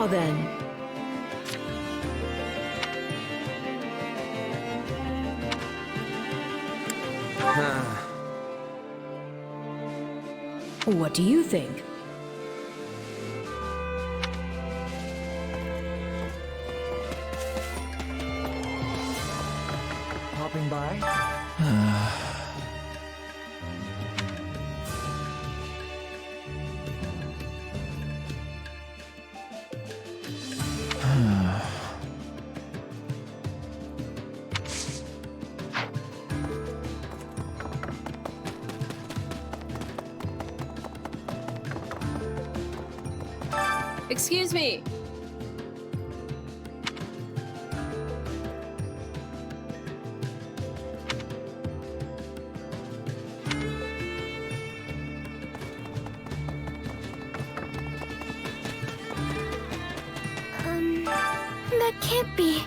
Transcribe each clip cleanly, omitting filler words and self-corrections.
Now then. What do you think? Popping by? Excuse me. That can't be.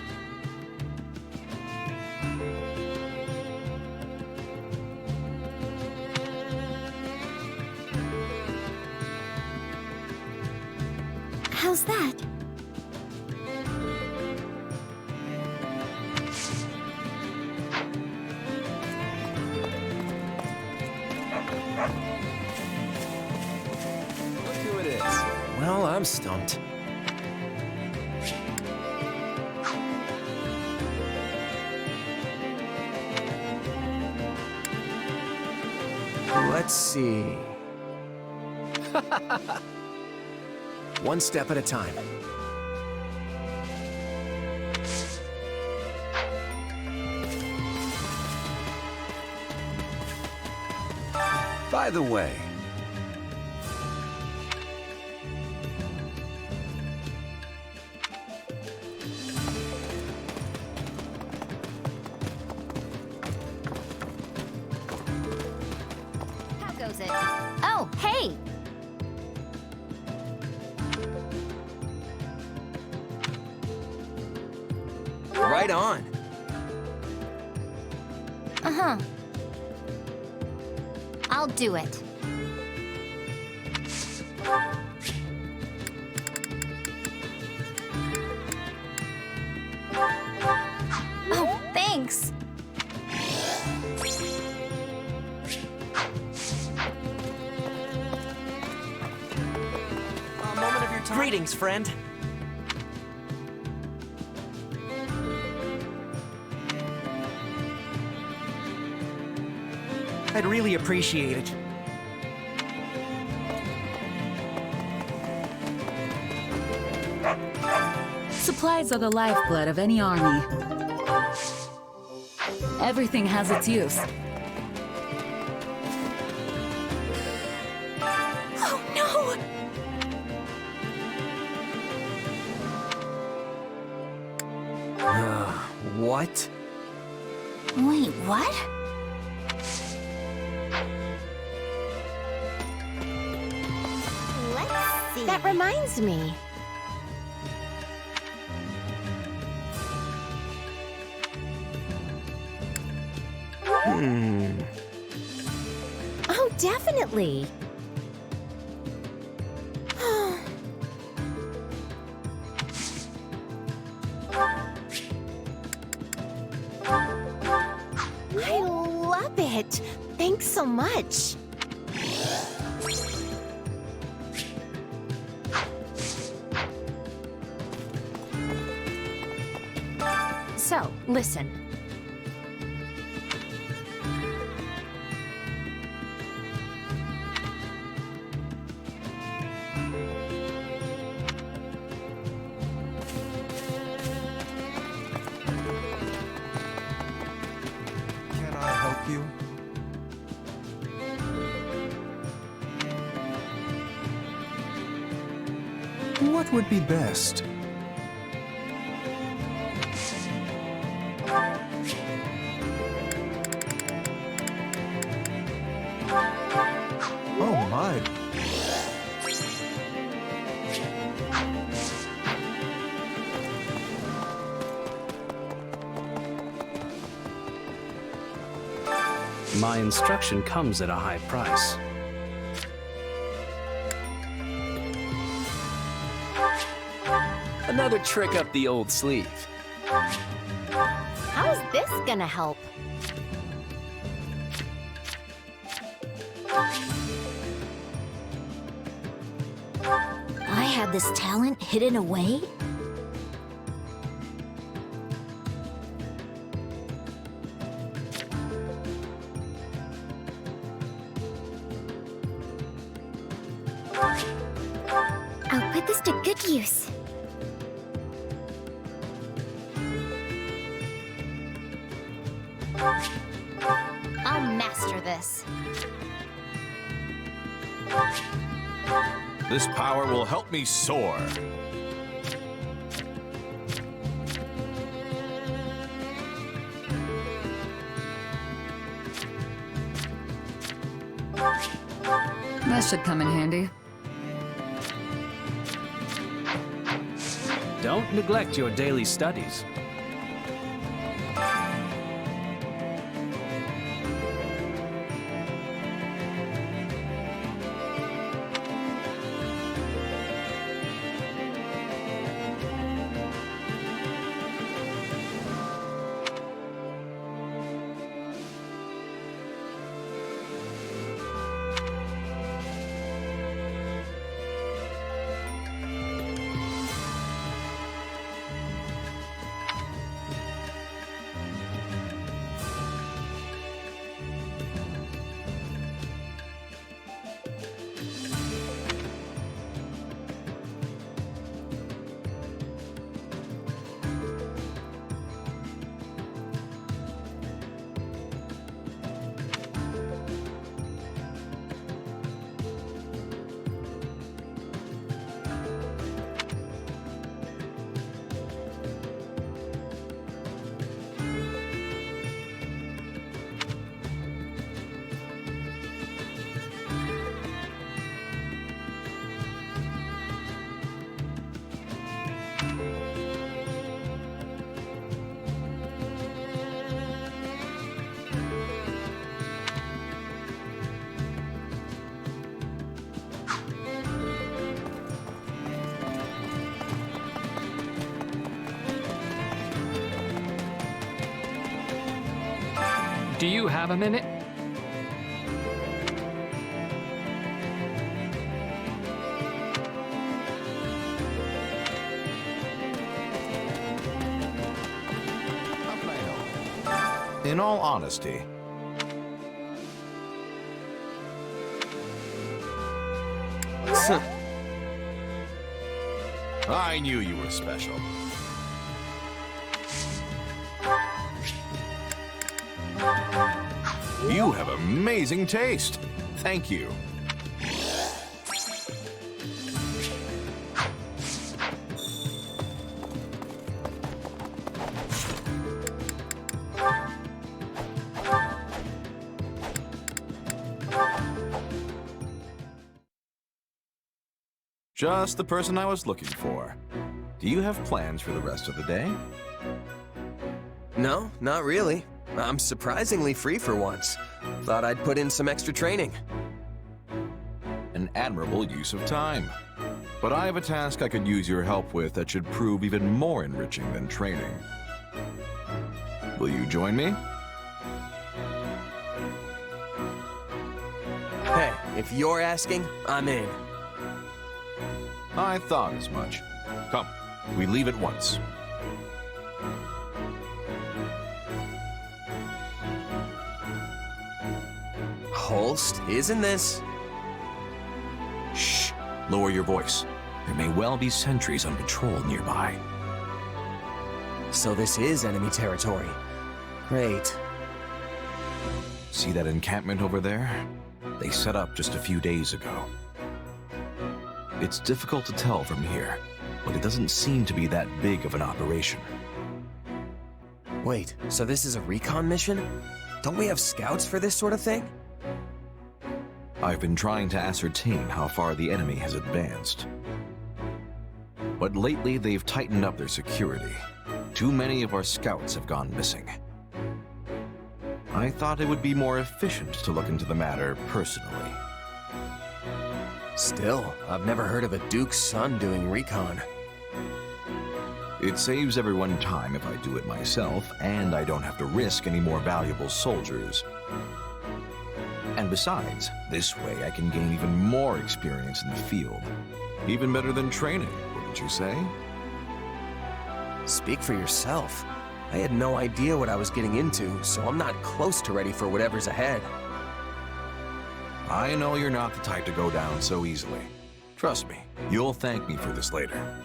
How's that? Look who it is. Well, I'm stumped. Let's see. One step at a time. By the way, How goes it? Oh, hey! right on. Uh-huh. I'll do it. Oh, thanks. A moment of your time. Greetings, friend. I'd really appreciate it. Supplies are the lifeblood of any army. Everything has its use. Oh, no! What? Wait, what? Let's see. That reminds me. Oh, definitely. I love it. Thanks so much. So, listen. Can I help you? What would be best? Oh my. My instruction comes at a high price. Another trick up the old sleeve. How's this gonna help? I had this talent hidden away? I'll put this to good use. I'll master this. This power will help me soar. That should come in handy. Don't neglect your daily studies. Do you have a minute? How can I help? In all honesty, I knew you were special. You have amazing taste. Thank you. Just the person I was looking for. Do you have plans for the rest of the day? No, not really. I'm surprisingly free for once. Thought I'd put in some extra training. An admirable use of time. But I have a task I could use your help with that should prove even more enriching than training. Will you join me? Hey, if you're asking, I'm in. I thought as much. Come, we leave at once. Holst, isn't this? Shh! Lower your voice. There may well be sentries on patrol nearby. So this is enemy territory. Great. See that encampment over there? They set up just a few days ago. It's difficult to tell from here, but it doesn't seem to be that big of an operation. Wait, so this is a recon mission? Don't we have scouts for this sort of thing? I've been trying to ascertain how far the enemy has advanced. But lately, they've tightened up their security. Too many of our scouts have gone missing. I thought it would be more efficient to look into the matter personally. Still, I've never heard of a Duke's son doing recon. It saves everyone time if I do it myself, and I don't have to risk any more valuable soldiers. And besides, this way I can gain even more experience in the field. Even better than training, wouldn't you say? Speak for yourself. I had no idea what I was getting into, so I'm not close to ready for whatever's ahead. I know you're not the type to go down so easily. Trust me, you'll thank me for this later.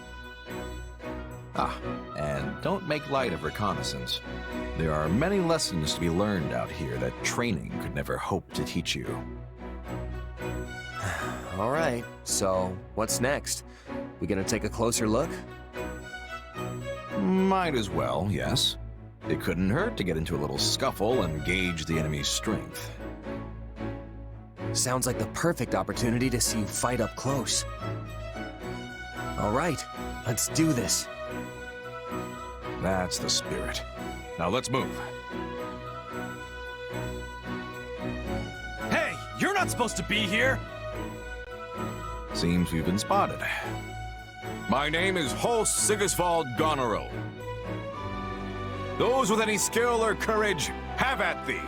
Ah, and don't make light of reconnaissance. There are many lessons to be learned out here that training could never hope to teach you. All right, so what's next? We gonna take a closer look? Might as well, yes. It couldn't hurt to get into a little scuffle and gauge the enemy's strength. Sounds like the perfect opportunity to see you fight up close. All right, let's do this. That's the spirit. Now let's move. Hey, you're not supposed to be here! Seems we've been spotted. My name is Host Sigisvald Goneril. Those with any skill or courage, have at thee!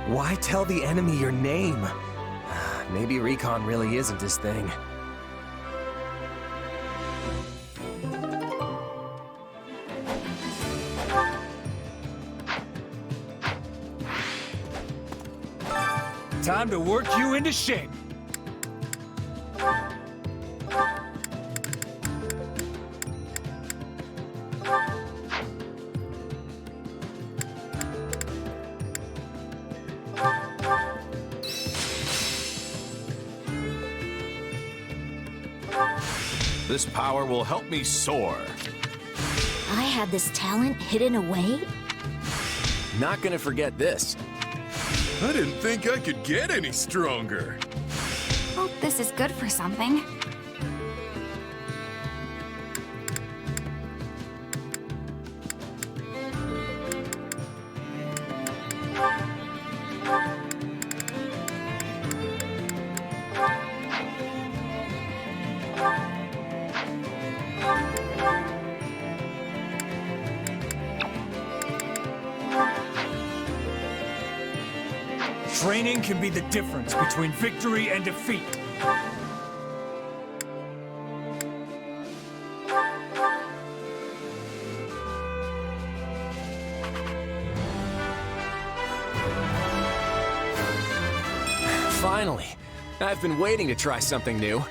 Why tell the enemy your name? Maybe recon really isn't his thing. Time to work you into shape. This power will help me soar. I had this talent hidden away? Not gonna forget this. I didn't think I could get any stronger. Hope this is good for something. Training can be the difference between victory and defeat. Finally! I've been waiting to try something new.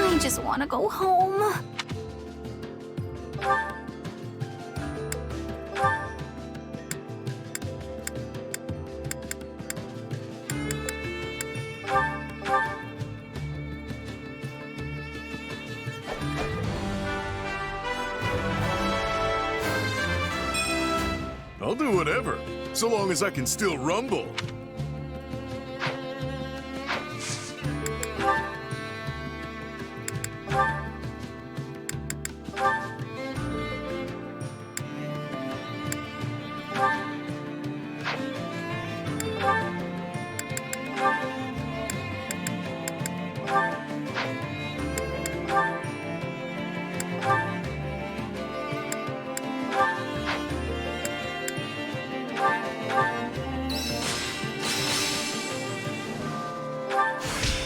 I just want to go home. I'll do whatever, so long as I can still rumble.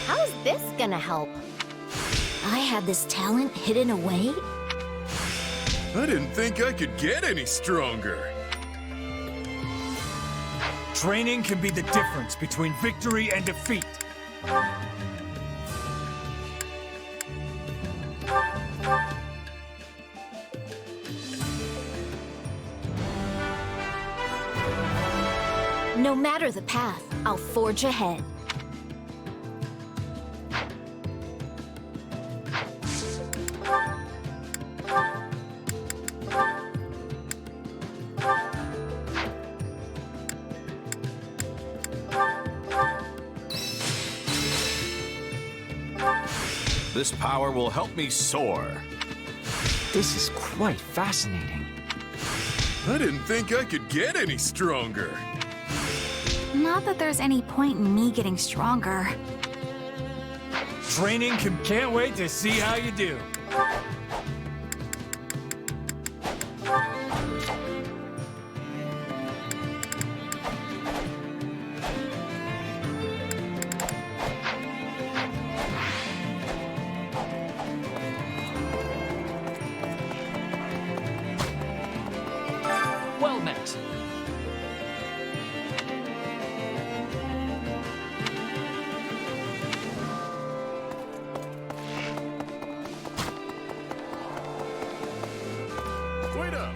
How's this gonna help? I had this talent hidden away? I didn't think I could get any stronger. Training can be the difference between victory and defeat. No matter the path, I'll forge ahead. This power will help me soar. This is quite fascinating. I didn't think I could get any stronger. Not that there's any point in me getting stronger. Training can't wait to see how you do. Well met. Wait up!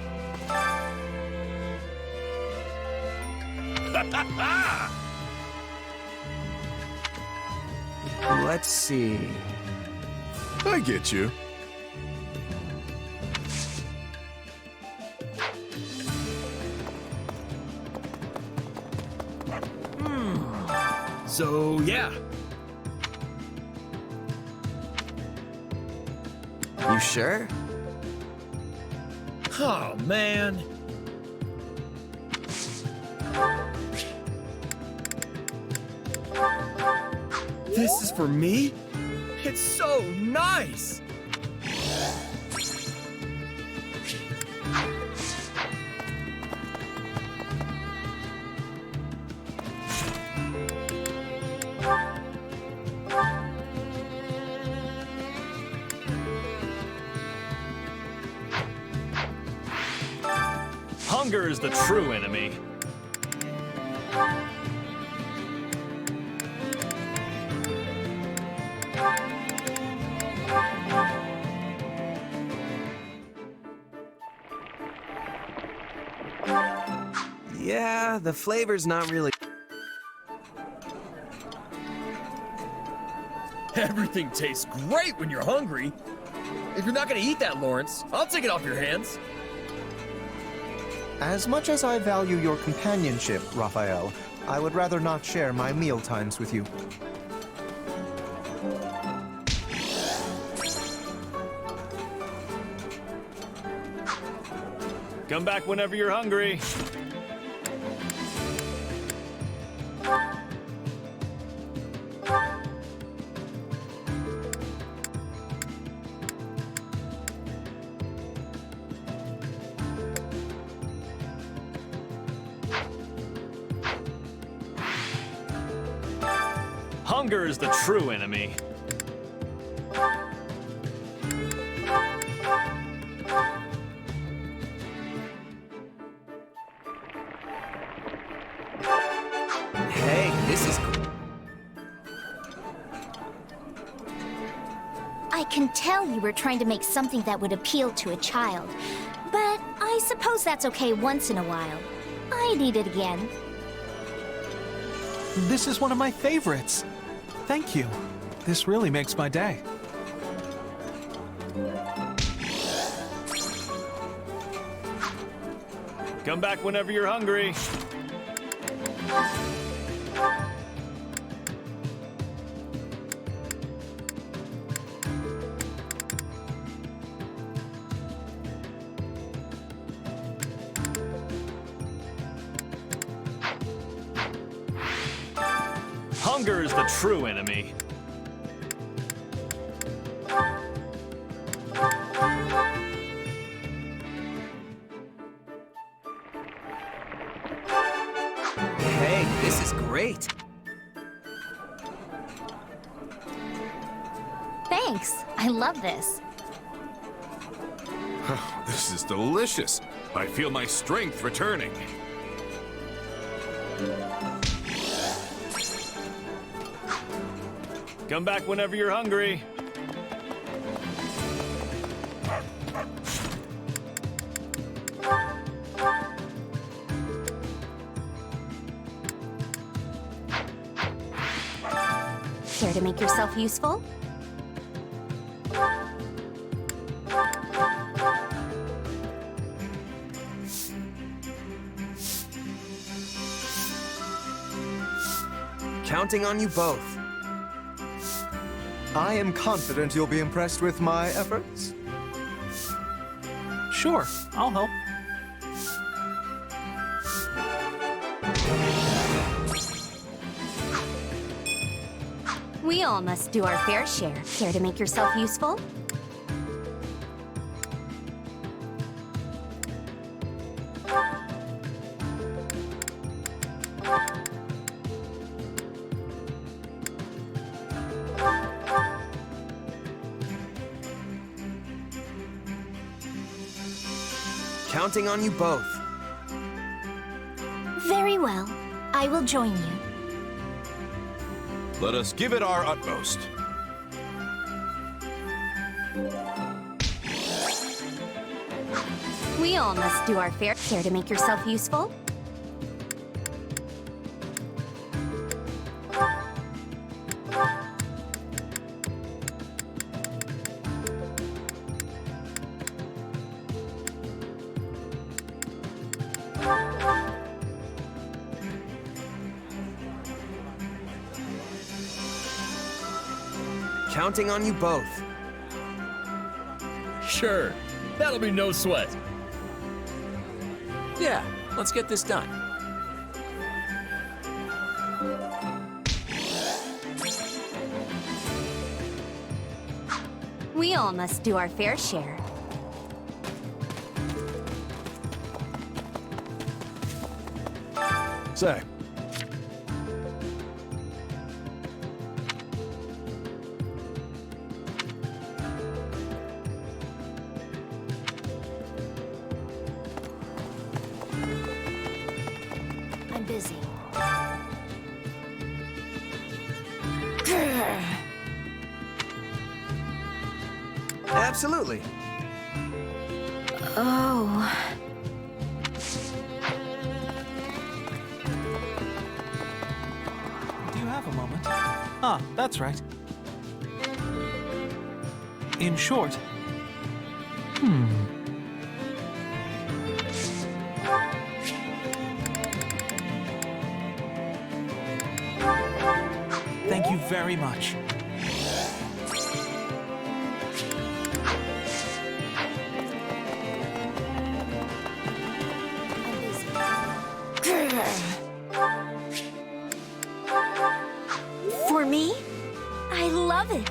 Let's see. I get you. So, yeah. You sure? Oh, man. This is for me? It's so nice! Hunger is the true enemy. Yeah, the flavor's not really... Everything tastes great when you're hungry. If you're not gonna eat that, Lawrence, I'll take it off your hands. As much as I value your companionship, Raphael, I would rather not share my meal times with you. Come back whenever you're hungry. Hunger is the true enemy. Hey, this is... I can tell you were trying to make something that would appeal to a child. But I suppose that's okay once in a while. I'd eat it again. This is one of my favorites. Thank you. This really makes my day. Come back whenever you're hungry. Hunger is the true enemy. Hey, this is great. Thanks. I love this. This is delicious. I feel my strength returning. Come back whenever you're hungry. Care to make yourself useful? Counting on you both. I am confident you'll be impressed with my efforts. Sure, I'll help. We all must do our fair share. Care to make yourself useful? Counting on you both. Very well. I will join you. Let us give it our utmost. We all must do our fair share to make yourself useful. Counting on you both. Sure, that'll be no sweat. Yeah, let's get this done. We all must do our fair share. Say, I'm busy. Absolutely. Oh. Do you have a moment? Ah, that's right. In short... Thank you very much. For me? I love it.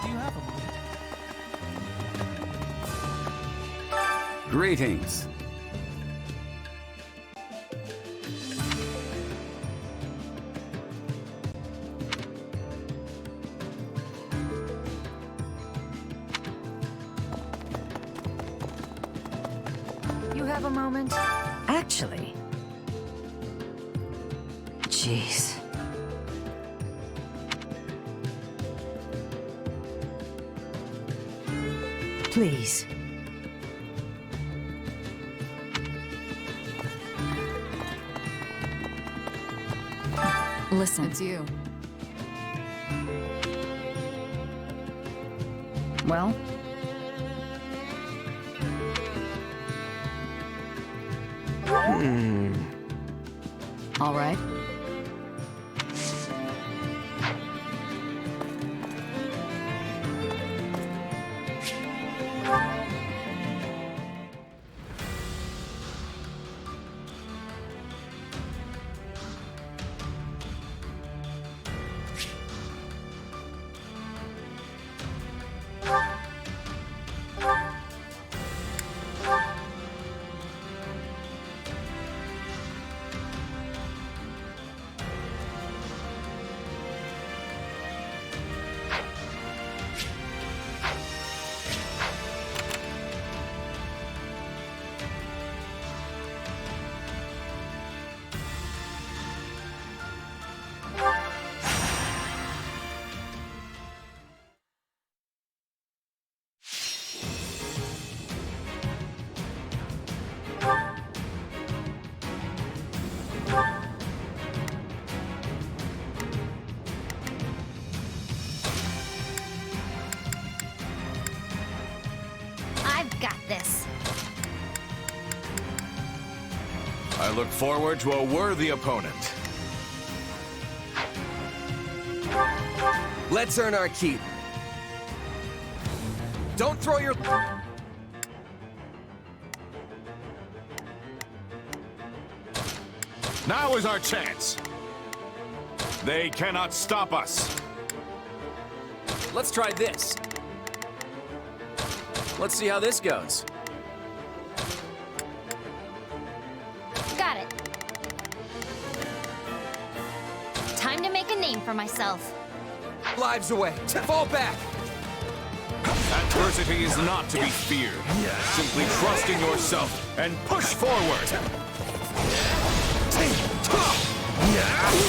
Do you have a moment? Greetings. You have a moment? Actually. Jeez. Please. Listen. It's you. Well? All right. I look forward to a worthy opponent. Let's earn our keep. Don't throw your... Now is our chance. They cannot stop us. Let's try this. Let's see how this goes. Got it. Time to make a name for myself. Lives away. Fall back. Adversity is not to be feared. Simply trust in yourself and push forward.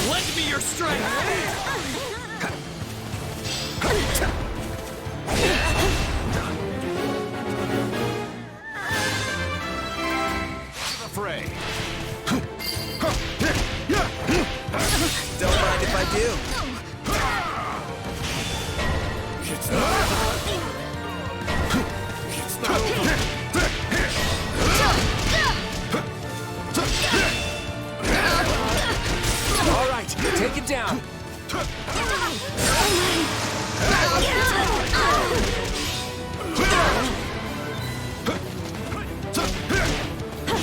Lend me your strength! The fray. Don't mind if I do. It's not over. All right, take it down.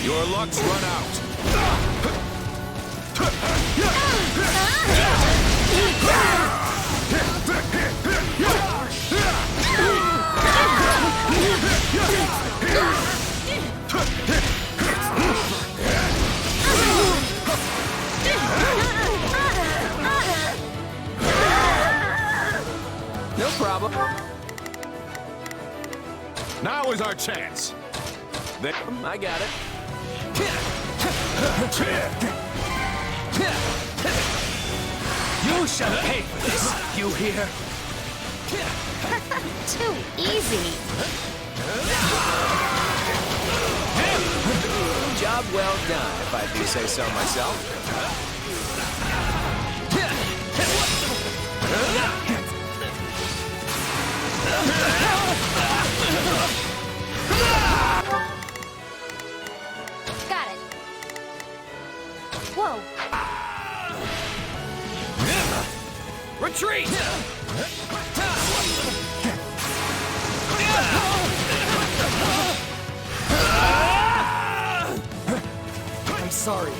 Your luck's run out. No problem. Now is our chance. I got it. You shall pay for this. You hear? Too easy. Job well done, if I do say so myself. Got it. Whoa. Retreat! I'm sorry.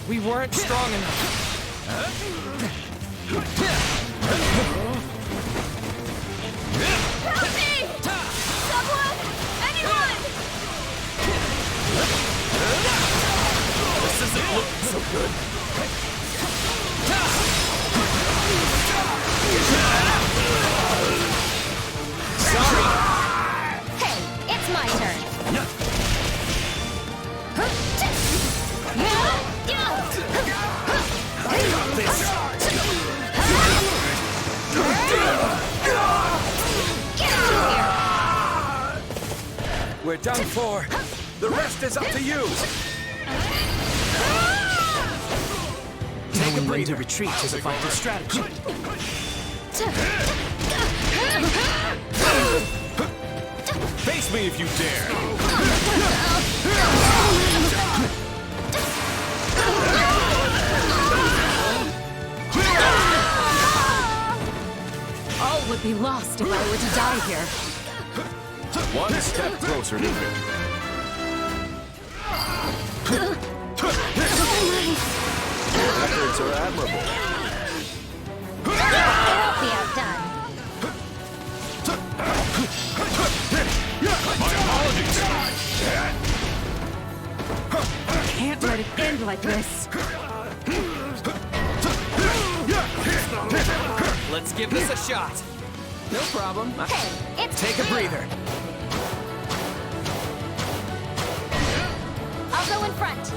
We weren't strong enough. Help me! Someone! Anyone! This isn't looking so good. Sorry. Hey, it's my turn. I got this. We're done for. The rest is up to you. Take a breather. Retreat is a vital strategy. Face me if you dare. All would be lost if I were to die here. One step closer to victory. Your efforts are admirable. Won't be outdone. My apologies. Can't let it end like this. Let's give this a shot. No problem. Hey, it's Take a breather. I'll go in front.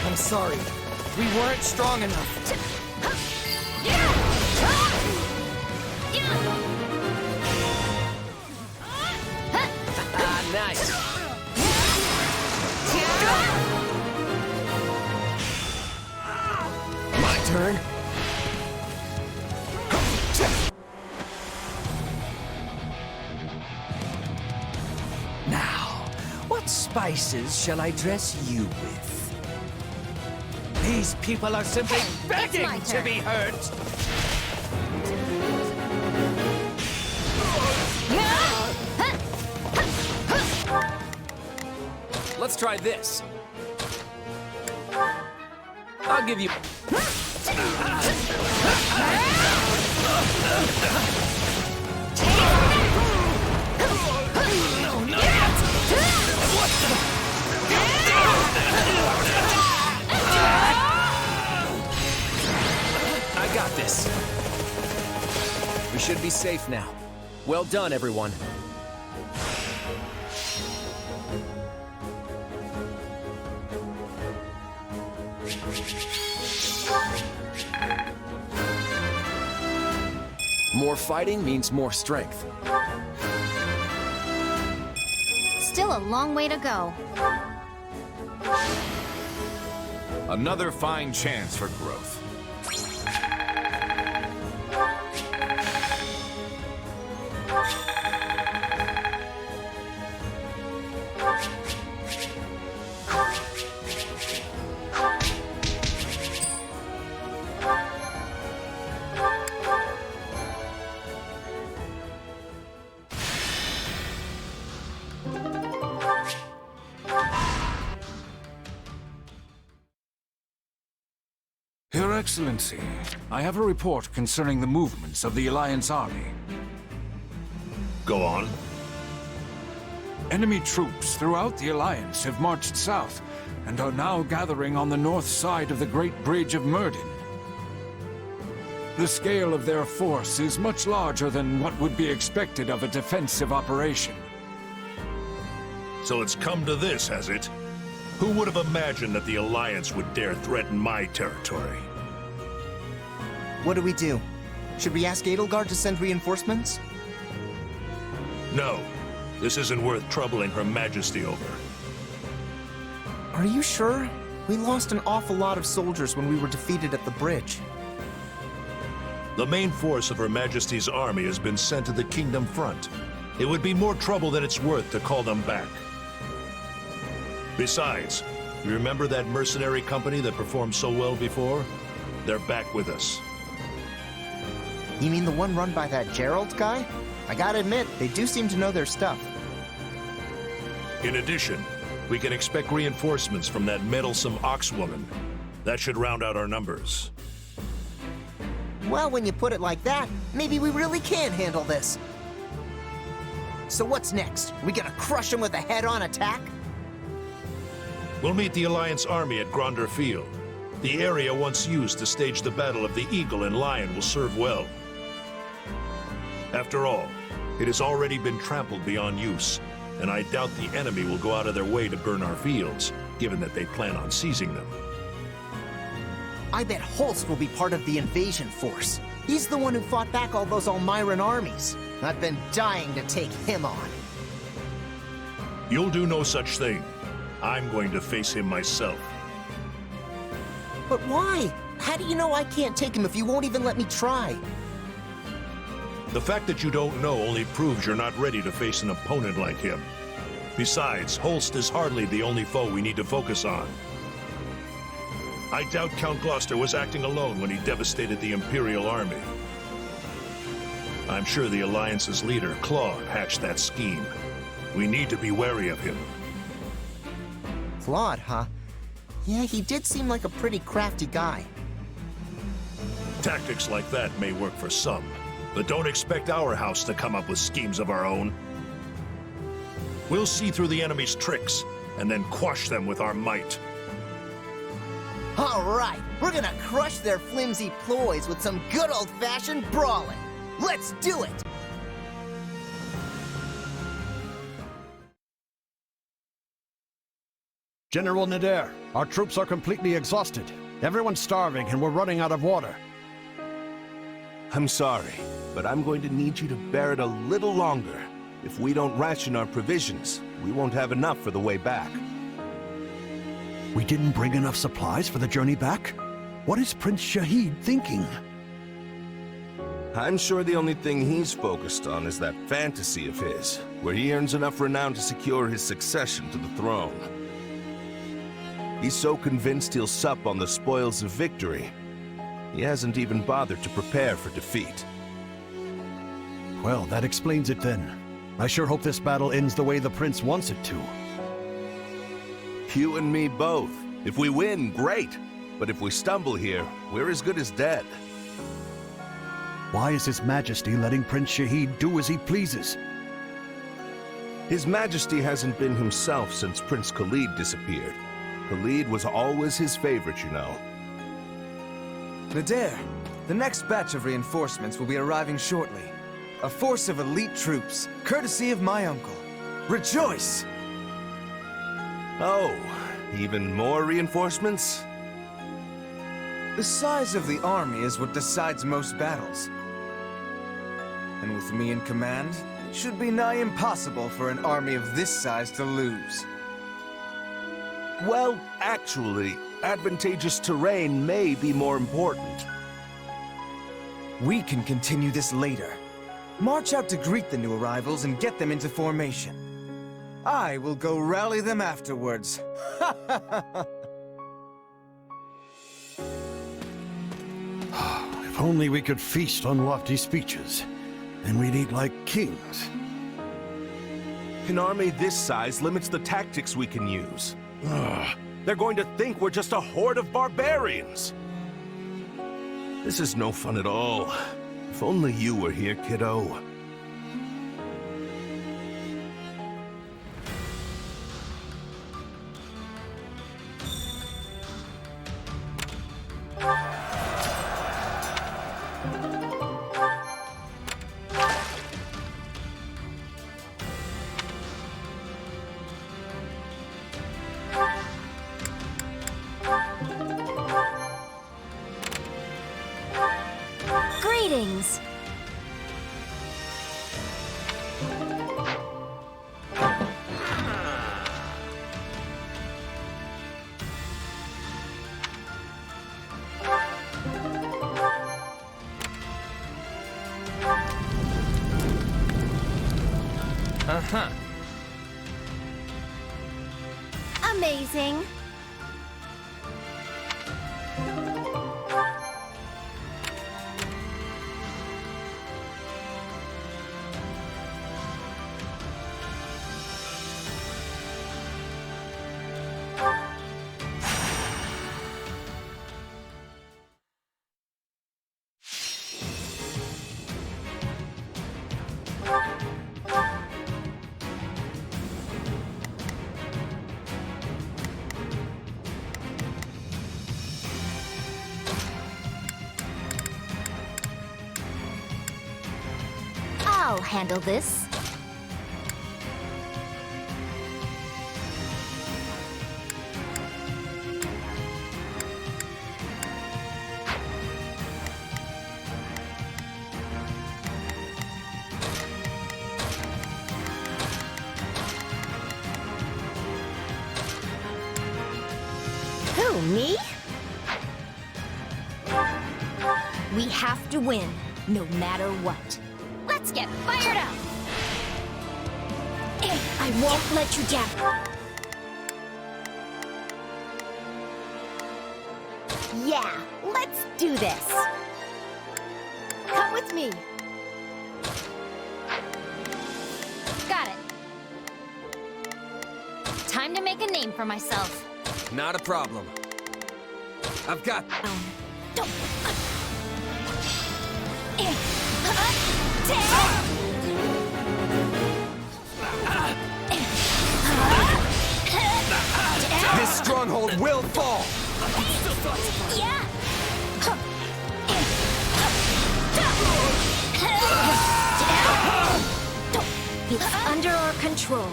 I'm sorry. We weren't strong enough. Nice. My turn. Now, what spices shall I dress you with? These people are simply begging to be hurt! Let's try this. I'll give you... I got this. We should be safe now. Well done, everyone. More fighting means more strength. Still a long way to go. Another fine chance for growth. Your Excellency, I have a report concerning the movements of the Alliance army. Go on. Enemy troops throughout the Alliance have marched south and are now gathering on the north side of the Great Bridge of Myrddin. The scale of their force is much larger than what would be expected of a defensive operation. So it's come to this, has it? Who would have imagined that the Alliance would dare threaten my territory? What do we do? Should we ask Edelgard to send reinforcements? No. This isn't worth troubling Her Majesty over. Are you sure? We lost an awful lot of soldiers when we were defeated at the bridge. The main force of Her Majesty's army has been sent to the Kingdom front. It would be more trouble than it's worth to call them back. Besides, you remember that mercenary company that performed so well before? They're back with us. You mean the one run by that Gerald guy? I gotta admit, they do seem to know their stuff. In addition, we can expect reinforcements from that meddlesome Oxwoman. That should round out our numbers. Well, when you put it like that, maybe we really can handle this. So what's next? We gonna crush them with a head-on attack? We'll meet the Alliance army at Gronder Field. The area once used to stage the Battle of the Eagle and Lion will serve well. After all, it has already been trampled beyond use, and I doubt the enemy will go out of their way to burn our fields, given that they plan on seizing them. I bet Holst will be part of the invasion force. He's the one who fought back all those Almiran armies. I've been dying to take him on. You'll do no such thing. I'm going to face him myself. But why? How do you know I can't take him if you won't even let me try? The fact that you don't know only proves you're not ready to face an opponent like him. Besides, Holst is hardly the only foe we need to focus on. I doubt Count Gloucester was acting alone when he devastated the Imperial army. I'm sure the Alliance's leader, Claude, hatched that scheme. We need to be wary of him. Claude, huh? Yeah, he did seem like a pretty crafty guy. Tactics like that may work for some, but don't expect our house to come up with schemes of our own. We'll see through the enemy's tricks, and then quash them with our might. All right, we're gonna crush their flimsy ploys with some good old-fashioned brawling. Let's do it! General Nader, our troops are completely exhausted. Everyone's starving and we're running out of water. I'm sorry, but I'm going to need you to bear it a little longer. If we don't ration our provisions, we won't have enough for the way back. We didn't bring enough supplies for the journey back? What is Prince Shahid thinking? I'm sure the only thing he's focused on is that fantasy of his, where he earns enough renown to secure his succession to the throne. He's so convinced he'll sup on the spoils of victory, he hasn't even bothered to prepare for defeat. Well, that explains it then. I sure hope this battle ends the way the prince wants it to. You and me both. If we win, great. But if we stumble here, we're as good as dead. Why is His Majesty letting Prince Shahid do as he pleases? His Majesty hasn't been himself since Prince Khalid disappeared. Khalid was always his favorite, you know. Nadir, the next batch of reinforcements will be arriving shortly. A force of elite troops, courtesy of my uncle. Rejoice! Oh, even more reinforcements? The size of the army is what decides most battles. And with me in command, it should be nigh impossible for an army of this size to lose. Well, actually, advantageous terrain may be more important. We can continue this later. March out to greet the new arrivals and get them into formation. I will go rally them afterwards. If only we could feast on lofty speeches, then we'd eat like kings. An army this size limits the tactics we can use. They're going to think we're just a horde of barbarians. This is no fun at all. If only you were here, kiddo. Greetings. Uh-huh. Amazing. I'll handle this. Who, me? We have to win, no matter what. Let's get fired up! I won't let you down. Yeah, let's do this. Come with me. Got it. Time to make a name for myself. Not a problem. I've got... Don't... This stronghold will fall! Yeah! It's under our control.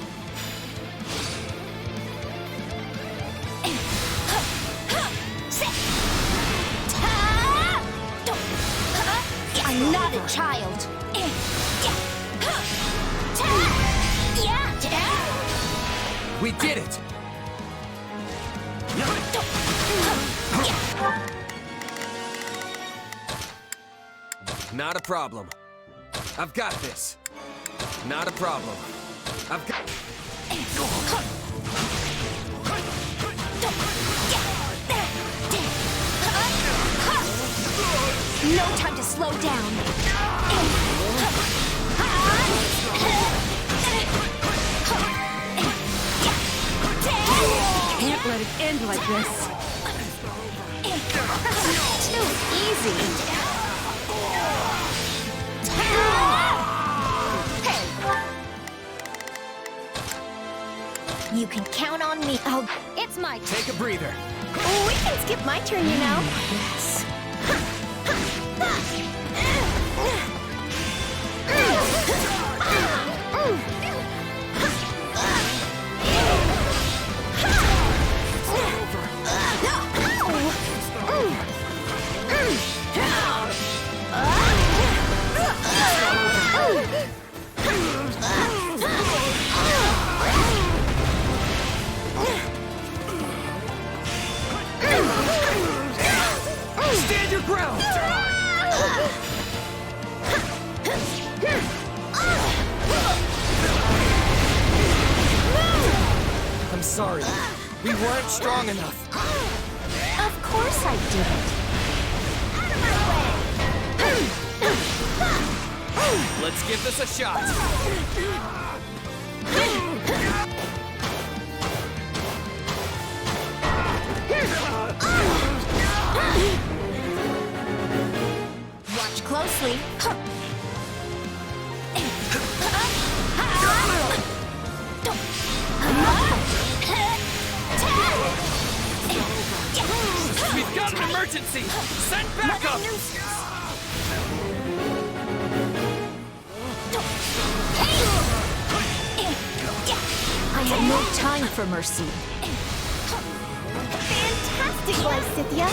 I'm not a child. We did it! Not a problem. I've got this. Not a problem. I've got... No time to slow down. Can't let it end like this. Too easy. You can count on me. Oh, it's my turn. Take a breather. We can skip my turn, you know. Yes. Stand your ground! I'm sorry. We weren't strong enough. Of course I didn't. Let's give this a shot. Watch closely. We've got an emergency! Send backup! I have no time for mercy. Fantastic, Lysithia.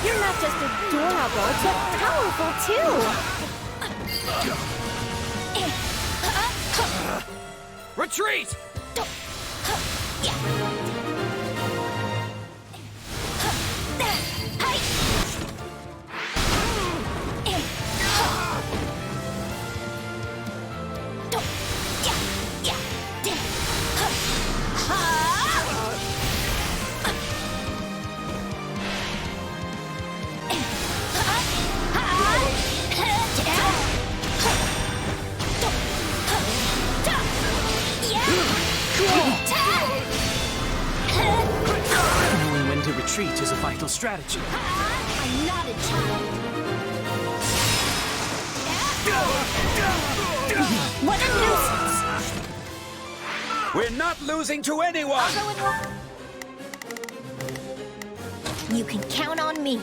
You're not just adorable, but powerful too. Retreat! Knowing when to retreat is a vital strategy. I'm not a child. What a nuisance! We're not losing to anyone! You can count on me.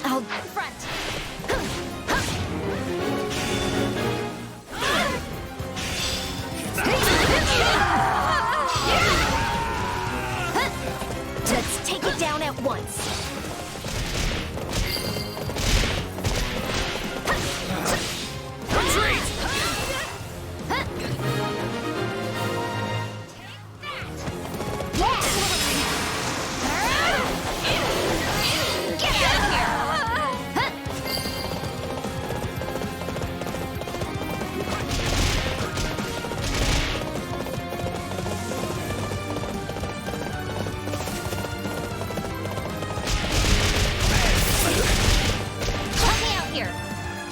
I'll front. Let's take it down at once. Retreat!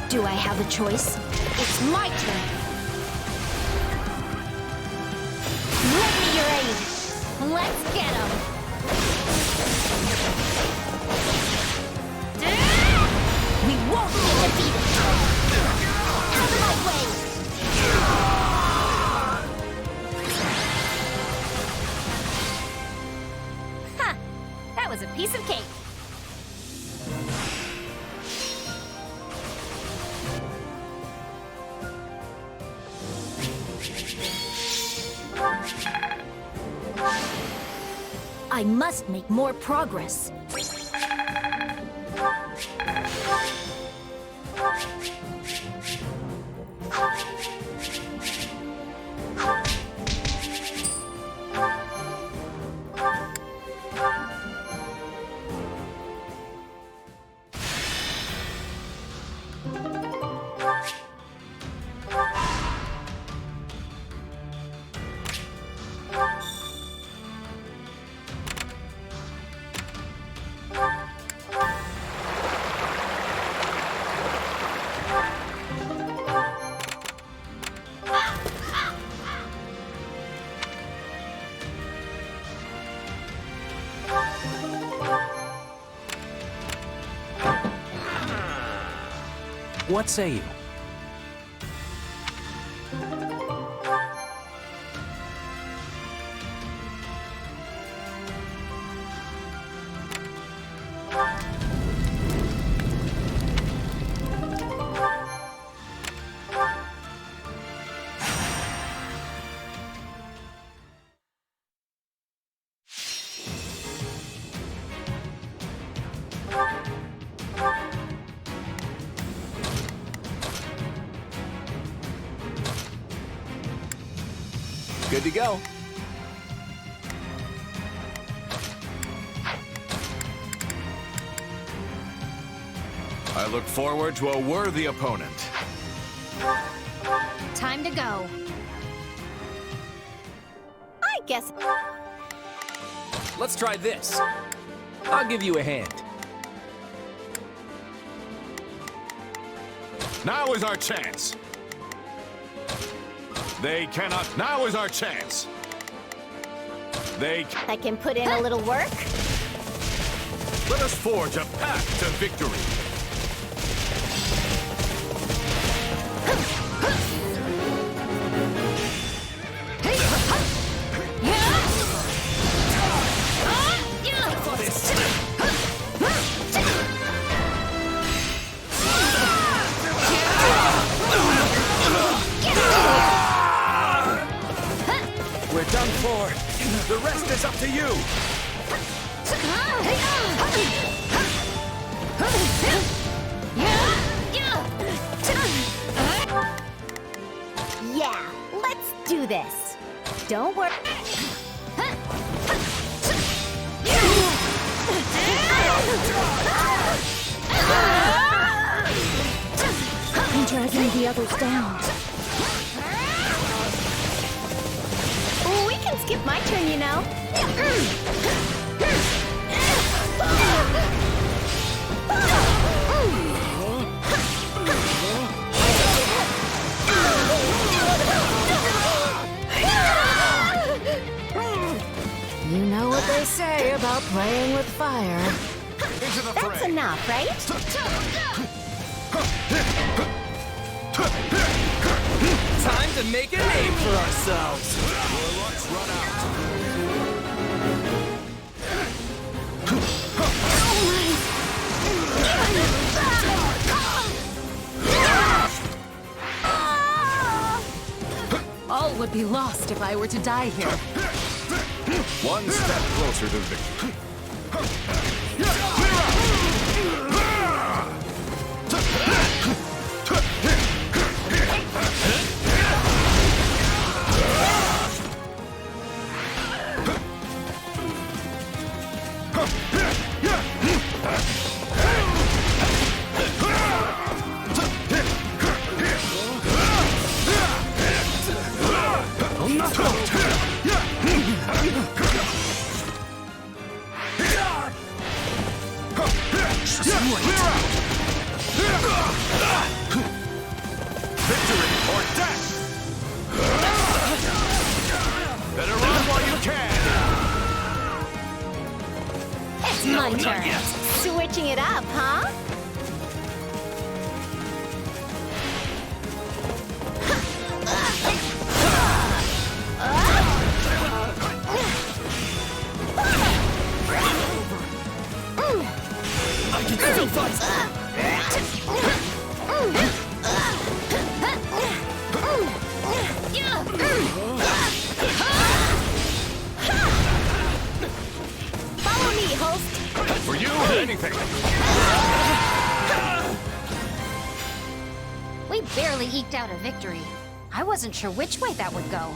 Do I have a choice? It's my turn. Lend me your aid. Let's get him. We won't be defeated. Out of my way. Ha! That was a piece of cake. I must make more progress. What say you? Good to go. I look forward to a worthy opponent. Time to go. I guess. Let's try this. I'll give you a hand. Now is our chance. They cannot. Now is our chance. I can put in a little work. Let us forge a path to victory. We're done for. The rest is up to you. Yeah, let's do this. Don't worry. I'm dragging the others down. We can skip my turn, you know. You know what they say about playing with fire. That's enough, right? Time to make a name for ourselves. Your luck's run out. All would be lost if I were to die here. One step closer to victory. Victory or death! Better run while you can! It's my turn. Switching it up, huh? I can still fight. Follow me, host. For you, anything. We barely eked out a victory. I wasn't sure which way that would go.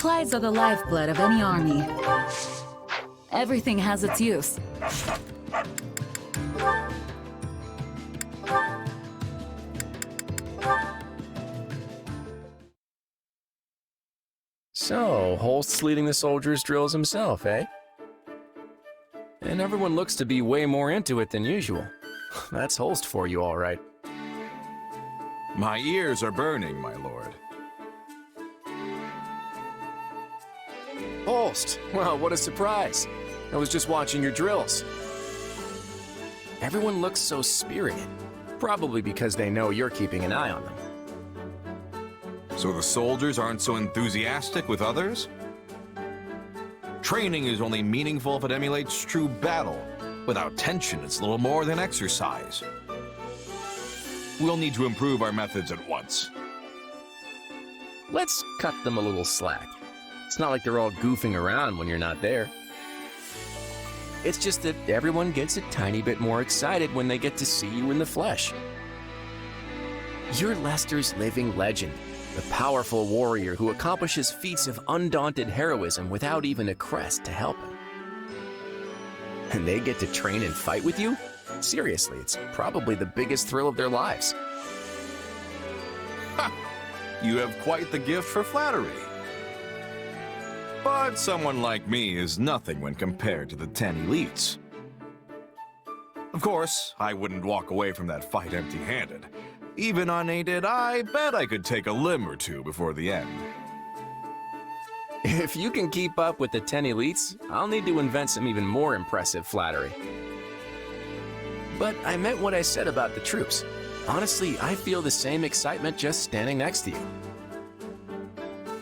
Supplies are the lifeblood of any army. Everything has its use. So, Holst's leading the soldiers' drills himself, eh? And everyone looks to be way more into it than usual. That's Holst for you, all right. My ears are burning, my lord. Holst! Well, what a surprise. I was just watching your drills. Everyone looks so spirited. Probably because they know you're keeping an eye on them. So the soldiers aren't so enthusiastic with others? Training is only meaningful if it emulates true battle. Without tension, it's little more than exercise. We'll need to improve our methods at once. Let's cut them a little slack. It's not like they're all goofing around when you're not there. It's just that everyone gets a tiny bit more excited when they get to see you in the flesh. You're Lester's living legend, the powerful warrior who accomplishes feats of undaunted heroism without even a crest to help him. And they get to train and fight with you? Seriously, it's probably the biggest thrill of their lives. Ha! You have quite the gift for flattery. But someone like me is nothing when compared to the 10 elites. Of course, I wouldn't walk away from that fight empty-handed. Even unaided, I bet I could take a limb or two before the end. If you can keep up with the 10 elites, I'll need to invent some even more impressive flattery. But I meant what I said about the troops. Honestly, I feel the same excitement just standing next to you.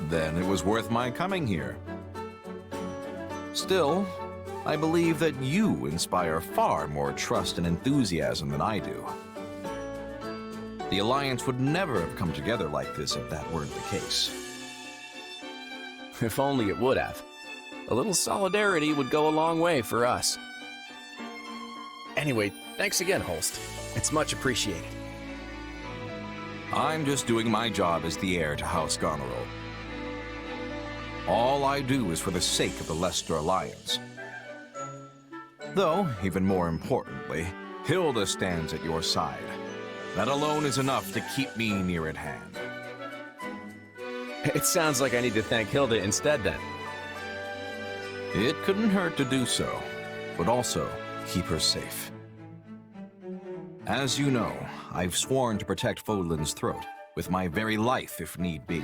Then it was worth my coming here. Still, I believe that you inspire far more trust and enthusiasm than I do. The Alliance would never have come together like this if that weren't the case. If only it would have. A little solidarity would go a long way for us. Anyway, thanks again, Holst. It's much appreciated. I'm just doing my job as the heir to House Goneril. All I do is for the sake of the Leicester Alliance. Though, even more importantly, Hilda stands at your side. That alone is enough to keep me near at hand. It sounds like I need to thank Hilda instead, then. It couldn't hurt to do so, but also keep her safe. As you know, I've sworn to protect Fodlan's throat, with my very life if need be.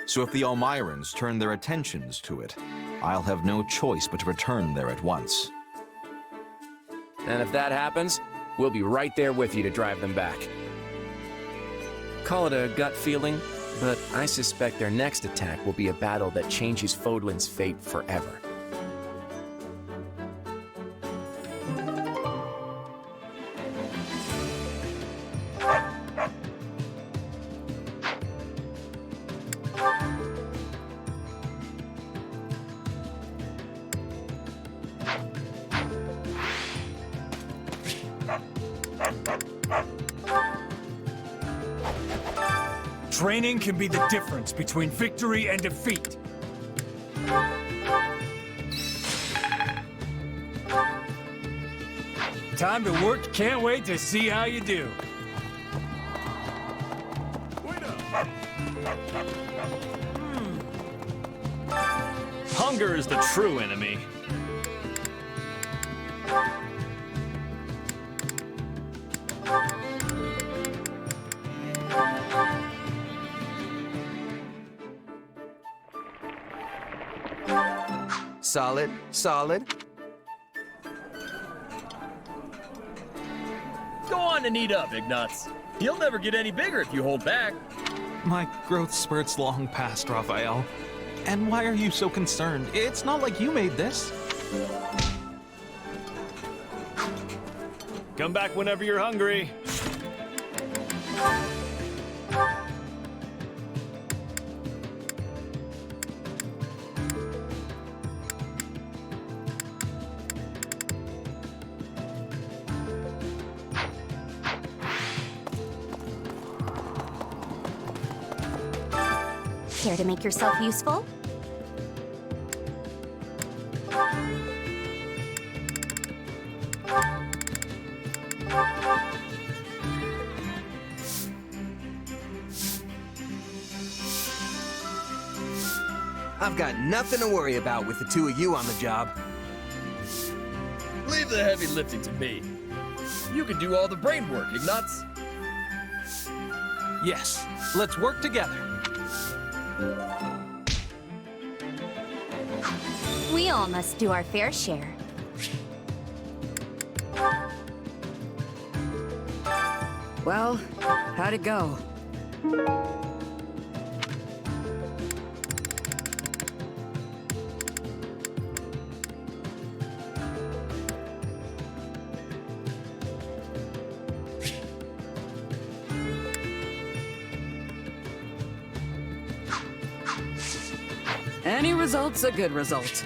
So if the Almirans turn their attentions to it, I'll have no choice but to return there at once. And if that happens, we'll be right there with you to drive them back. Call it a gut feeling, but I suspect their next attack will be a battle that changes Fodlan's fate forever. Training can be the difference between victory and defeat. Time to work. Can't wait to see how you do. Hunger is the true enemy. Solid, solid. Go on and eat up, Ignatz. You'll never get any bigger if you hold back. My growth spurt's long past, Raphael. And why are you so concerned? It's not like you made this. Come back whenever you're hungry. Care to make yourself useful? I've got nothing to worry about with the two of you on the job. Leave the heavy lifting to me. You can do all the brain work, Ignatz. Yes, let's work together. We all must do our fair share. Well, how'd it go? Any result's a good result.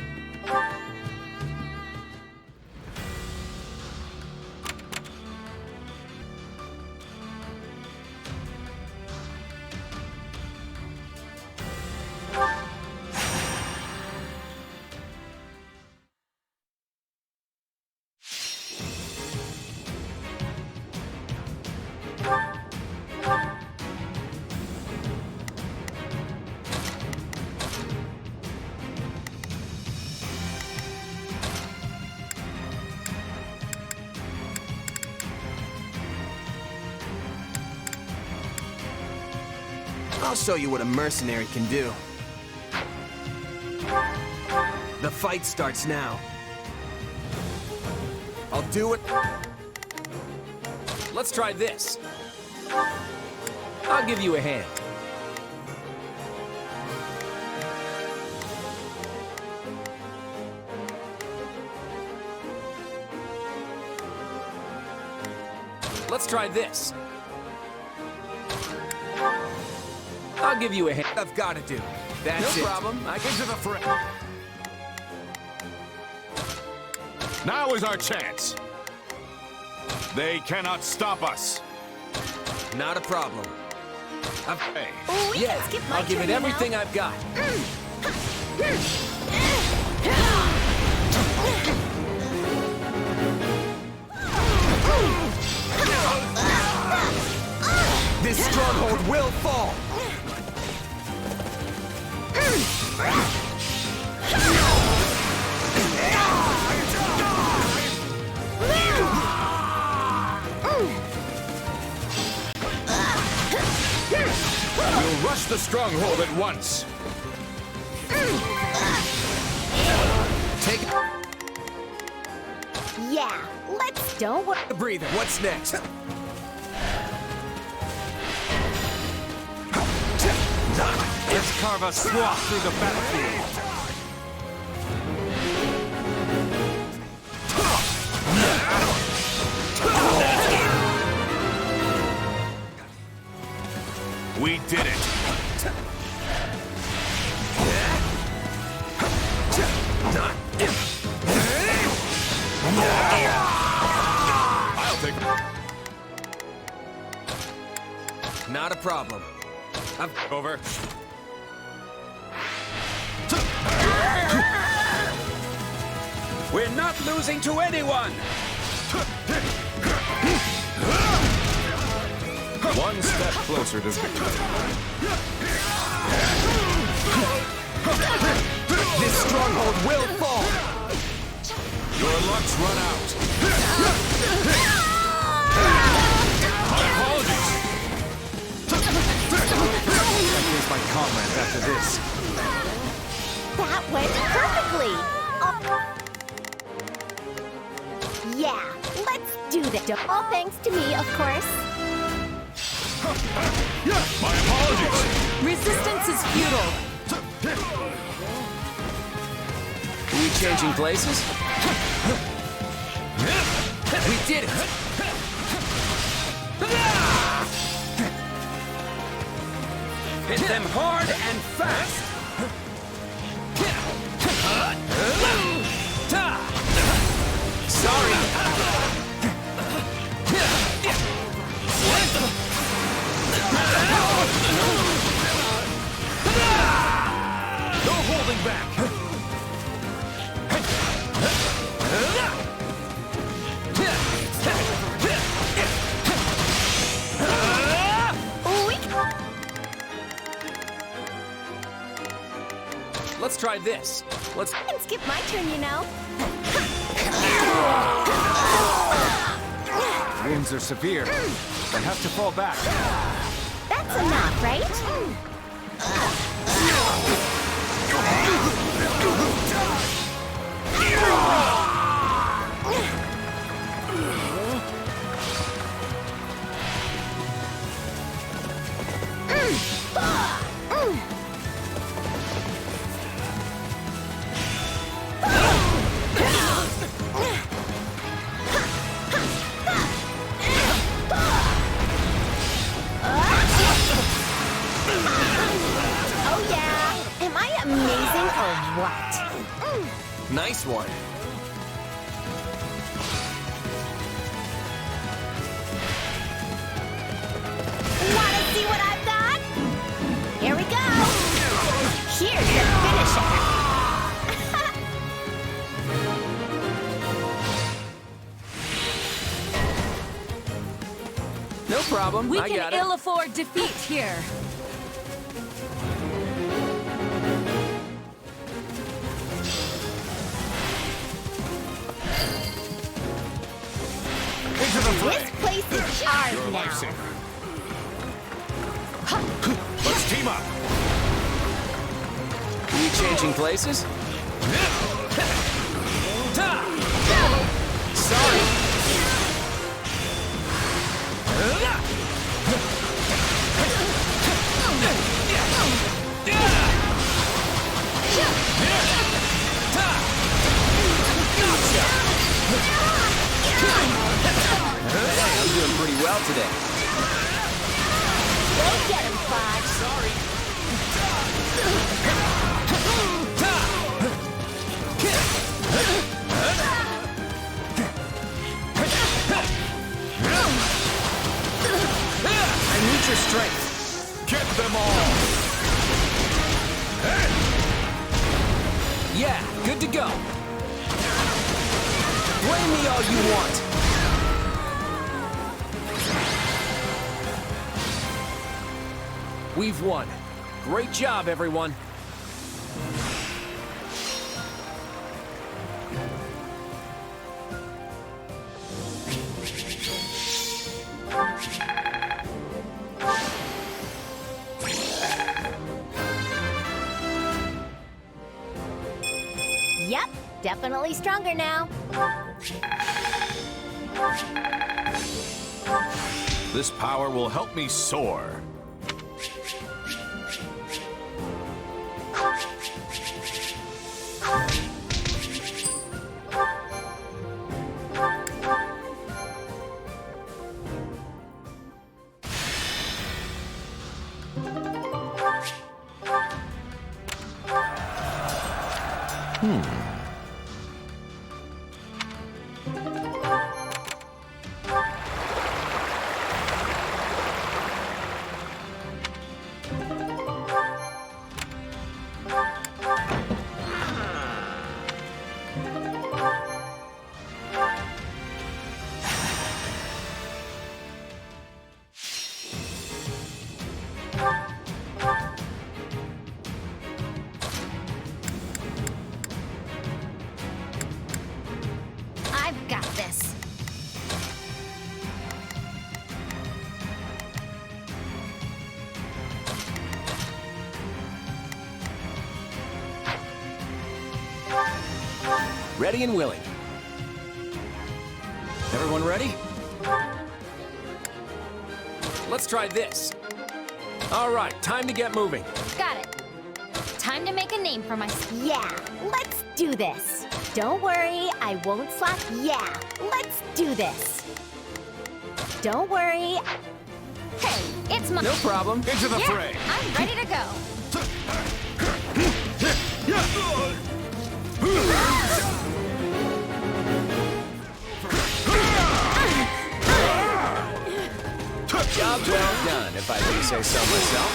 I'll show you what a mercenary can do. The fight starts now. I'll do it. Let's try this. I'll give you a hand. Let's try this. I'll give you a hand. I've got to do. That's no it. problem. I can do the friend. Now is our chance. They cannot stop us. Not a problem. Hey. Oh, we Yeah, can skip my I'll give turn it now. everything I've got. This stronghold will fall. We'll rush the stronghold at once. Take Yeah, don't worry. a breather. What's next? Let's carve a swath through the battlefield. We did it. I'll take it. Not a problem. I'm over. We're not losing to anyone! One step closer to victory. This stronghold will fall. Your luck's run out. My apologies. Here's my comrades after this. That went perfectly. Yeah, let's do that. All thanks to me, of course. My apologies. Resistance is futile. Are we changing places? We did it. Hit them hard and fast! Sorry. try this. Let's... I can skip my turn, you know. Wounds are severe. I have to fall back. That's enough, right? Oh yeah! Am I amazing or what? Nice one. Wanna see what I've got? Here we go! Here's the finisher! No problem. We I can got it. ill afford defeat here. This place is ours now. Let's team up. Are you changing places? Sorry. I'm doing pretty well today. Go get him, Fox. Sorry. I need your strength. Get them all. Yeah, good to go. Blame me all you want. We've won. Great job, everyone. Yep, definitely stronger now. This power will help me soar. I've got this. Ready and willing. Everyone ready? Let's try this. All right, time to get moving. Got it. Time to make a name for myself. Yeah, let's do this. Don't worry, I won't slack. Yeah, let's do this. Don't worry. Hey, it's my... No problem. Into the fray. I'm ready to go. Job well done, if I do say so myself.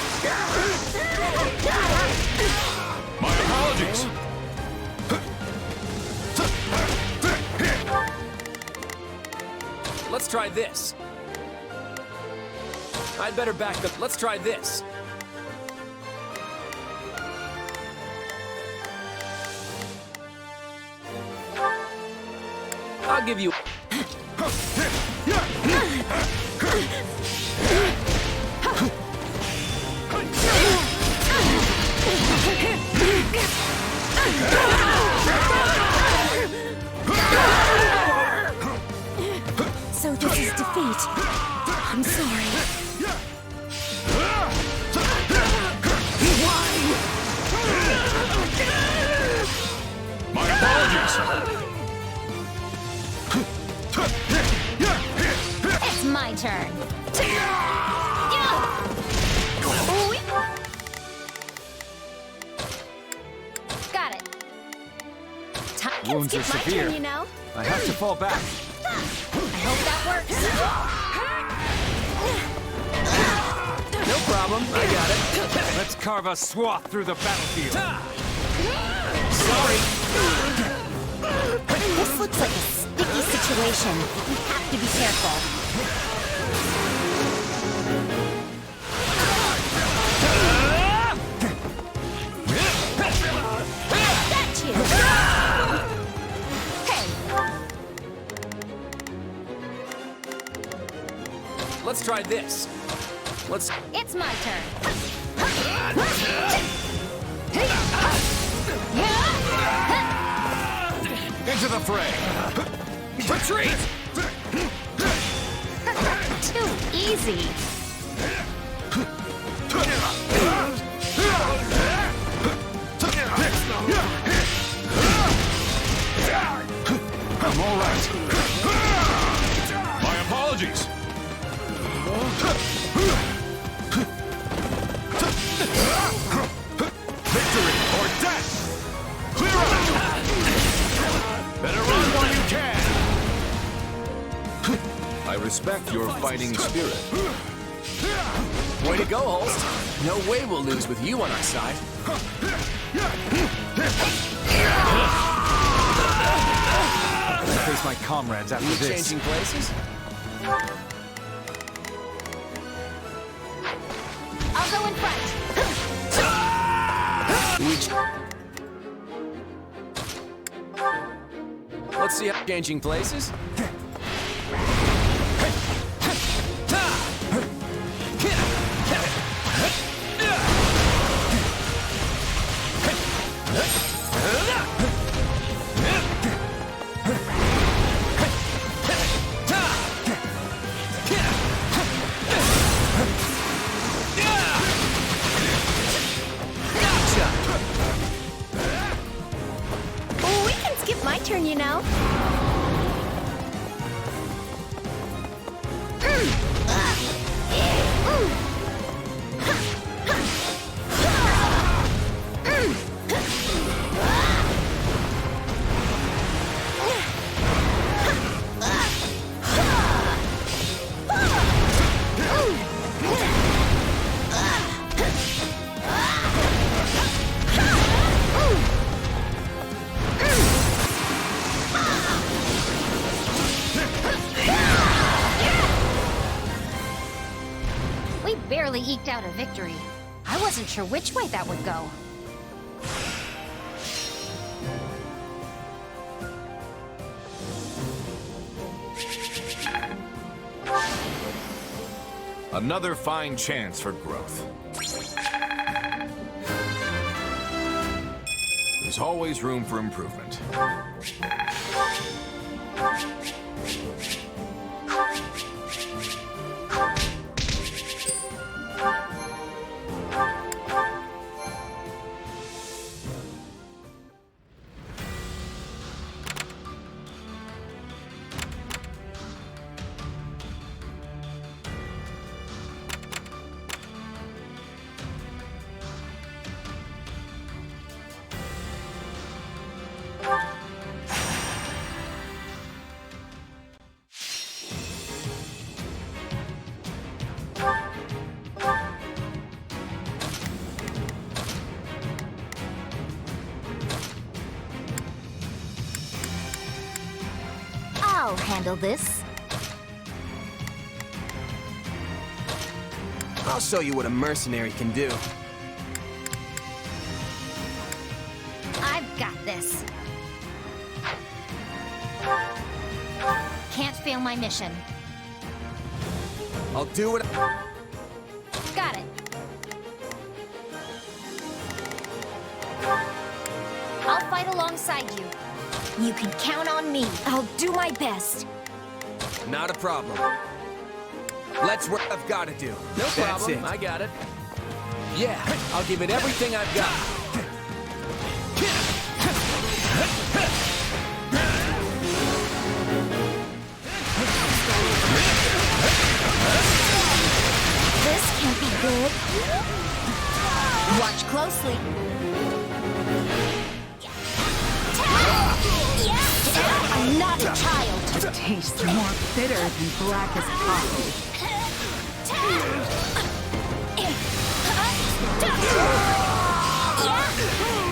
My apologies. Let's try this. I'd better back up. Let's try this. I'll give you... So this is defeat. I'm sorry. My apologies! It's my turn. Got it. Wounds are severe. You know? I have to fall back. I hope that works. No problem, I got it. Let's carve a swath through the battlefield. Sorry. This looks like a sticky situation. We have to be careful. Got you. Hey. Let's try this. Let's... It's my turn. Into the fray! Retreat! Too easy. I'm all right. My apologies. Victory or death! Clear out! Better run while you can! I respect your fighting spirit. Way to go, Holst. No way we'll lose with you on our side. I'll face my comrades after You this. changing places? I'll go in front. Let's see how changing places. We can skip my turn, you know. We barely eked out a victory. I wasn't sure which way that would go. Another fine chance for growth. There's always room for improvement. I'll handle this. I'll show you what a mercenary can do. I've got this. fail my mission. I'll do what. Got it. I'll fight alongside you. You can count on me. I'll do my best. Not a problem. Let's work. I've got to do. No That's problem. it. I got it. Yeah, I'll give it everything I've got. This can't be good. Watch closely. I'm not a child. It tastes more bitter than blackest coffee.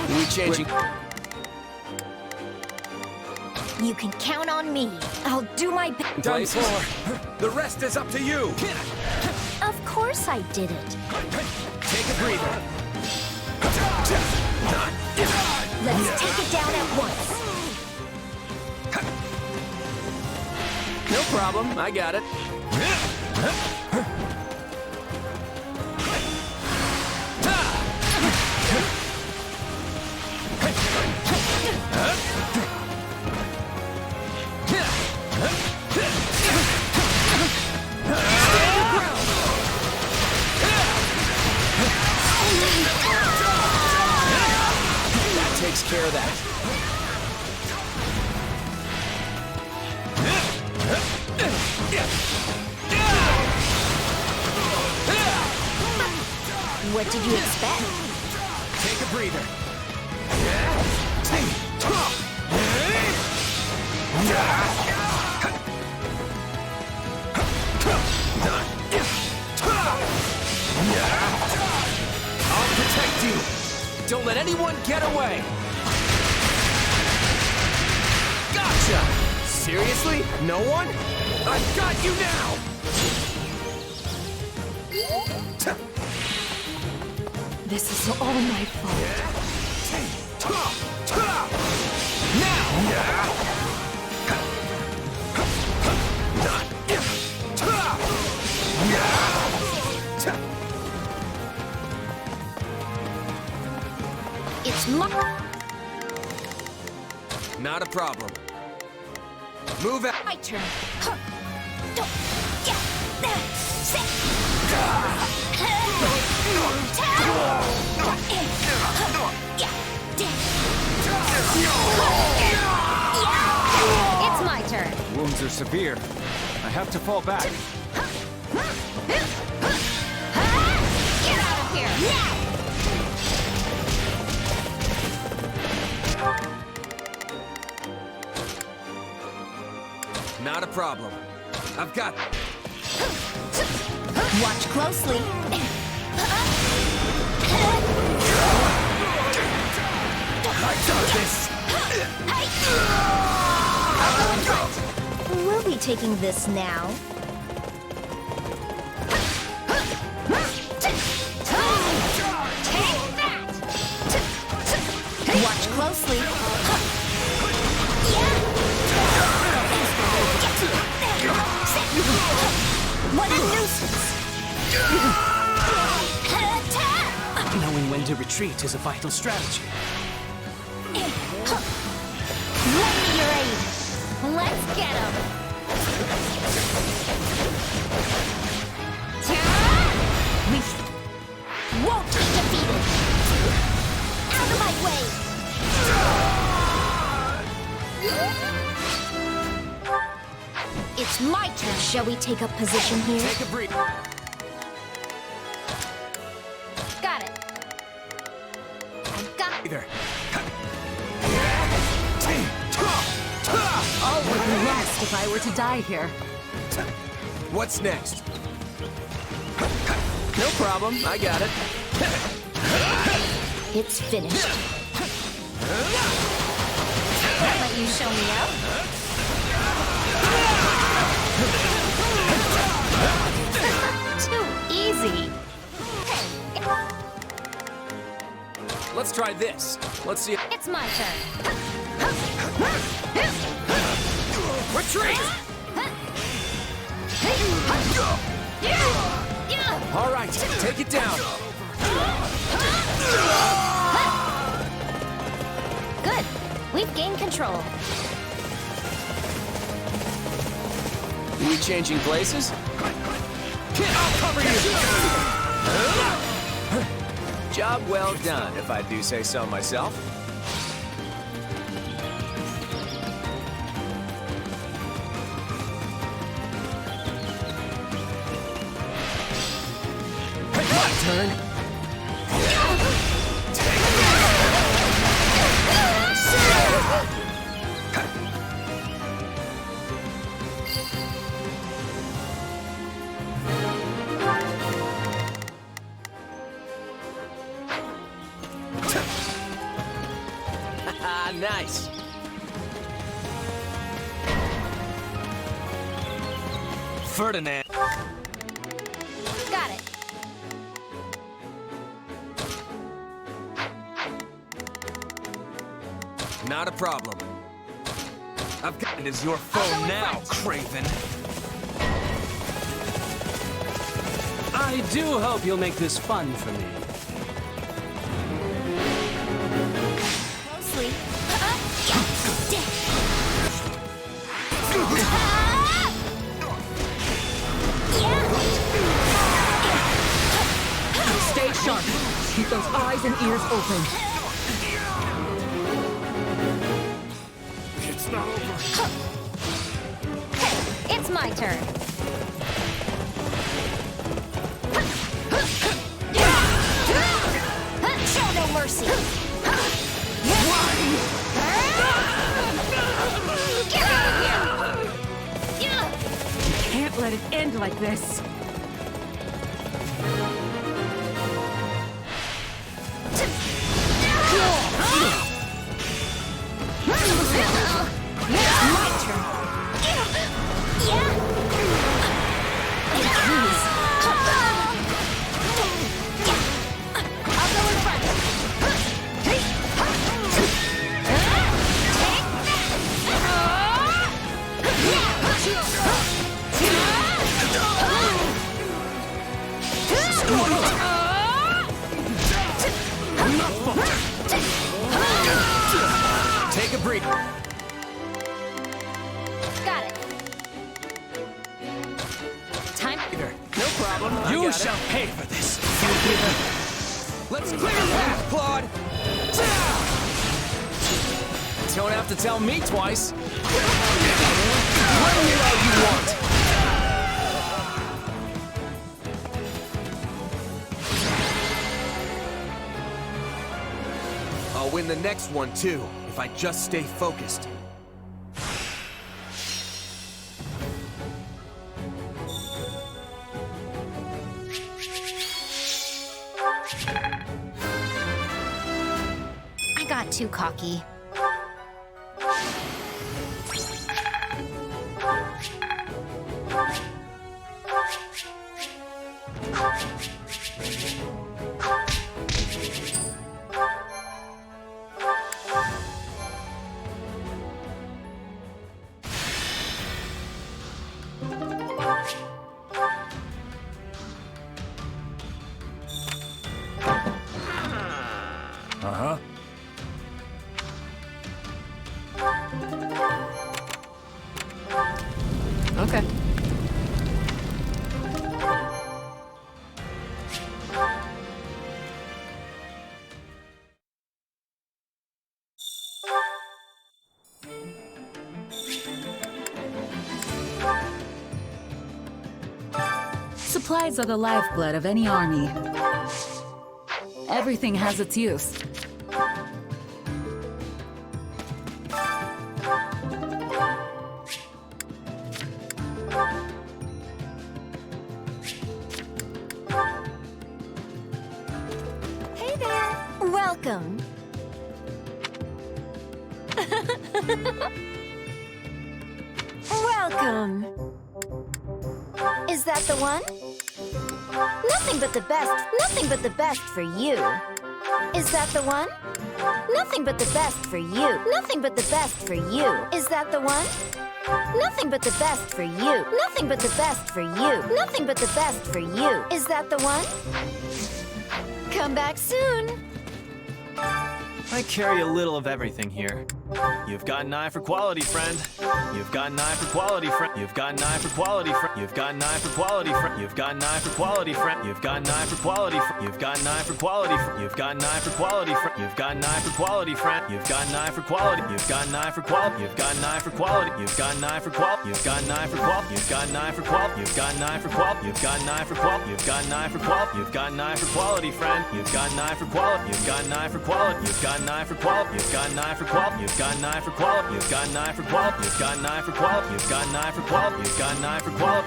We changing. You can count on me. I'll do my best. Done for. The rest is up to you. Of course I did it. Take a breather. Let's take it down at once. No problem. I got it. That takes care of that. What did you expect? Take a breather. I'll protect you. Don't let anyone get away. Gotcha. Seriously? No one? I've got you now. This is all my fault. It's my... Not a problem. Move out. My turn. It's my turn. Wounds are severe. I have to fall back. Get out of here now! Not a problem. I've got. Watch closely. I got this. We'll be taking this now. Take that! Watch closely. What a nuisance! Knowing when to retreat is a vital strategy. Lend me your aid. Let's get him. We won't be defeated. Out of my way. It's my turn. Shall we take up position here? Take a breath. Got it. I've got Either. All would be lost if I were to die here. What's next? No problem. I got it. It's finished. I'll let you show me out. Too easy. Let's try this. Let's see. It's my turn. Retreat! Take it down. Good. We've gained control. We changing places? I'll cover you. Job well done, if I do say so myself. My turn. Nice. Ferdinand. Got it. Not a problem. I've got it as your foe now, Craven. I do hope you'll make this fun for me. Closely. Stay sharp. Keep those eyes and ears open. It's not over. Hey, it's my turn. Show no mercy. Get out of here! You can't let it end like this. My turn. I'll go in front. Take a breather. Got it. Time. No problem. You shall pay for this. Let's clear a path, Claude. Don't have to tell me twice. Bring it all you want. I'll win the next one, too, if I just stay focused. I got too cocky. Uh-huh. Okay. Supplies are the lifeblood of any army. Everything has its use. Hey there. Welcome. Welcome. Is that the one? Nothing but the best for you. Is that the one? Nothing but the best for you. Nothing but the best for you. Is that the one? Nothing but the best for you. Nothing but the best for you. Nothing but the best for you. Is that the one? Come back soon. I carry a little of everything here. You've got an eye for quality, friend. You've got an eye for quality, friend. You've got an eye for quality, friend. You've got an eye for quality, friend. You've got an eye for quality, friend. You've got an eye for quality, friend. You've got an eye for quality, friend. You've got an eye for quality, friend. You've got an eye for quality, friend. You've got an eye for quality. You've got an eye for quality. You've got an eye for quality. You've got an eye for quality. You've got an eye for quality. You've got an eye for quality. You've got an eye for quality. You've got an eye for quality. You've got an eye for quality. You've got an eye for quality, friend. You've got an eye for quality. You've got an eye for quality. You've got an eye for quality. You've got an eye for quality.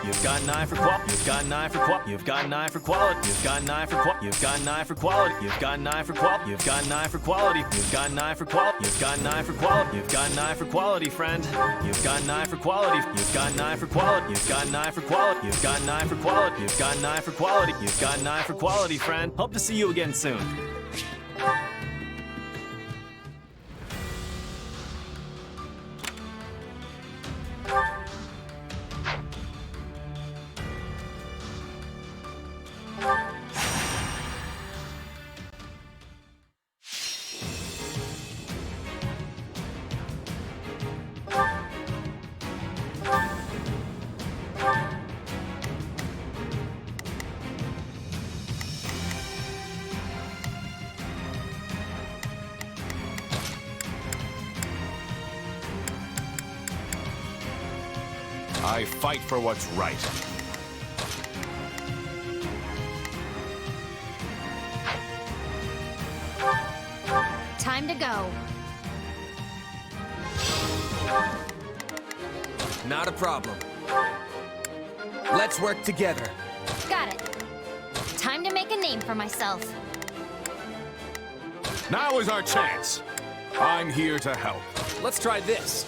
You've got an eye for quality. You've got an eye for quality. You've got an eye for quality. You've got an eye for quality. You've got an eye for quality. You've got an eye for quality. You've got an eye for quality. You've got an eye for quality. You've got an eye for quality. You've got an eye for quality. You've got an eye for quality. You've got an eye for quality. You've got an eye for quality. You've got an eye for quality. You've got an eye for quality, friend. You've got an eye for quality. You've got an eye for quality. You've got an eye for quality. You've got an eye for quality. You've got an eye for quality. You've got an eye for quality, friend. Hope to see you again soon. I fight for what's right. Time to go. Not a problem. Let's work together. Got it. Time to make a name for myself. Now is our chance. I'm here to help. Let's try this.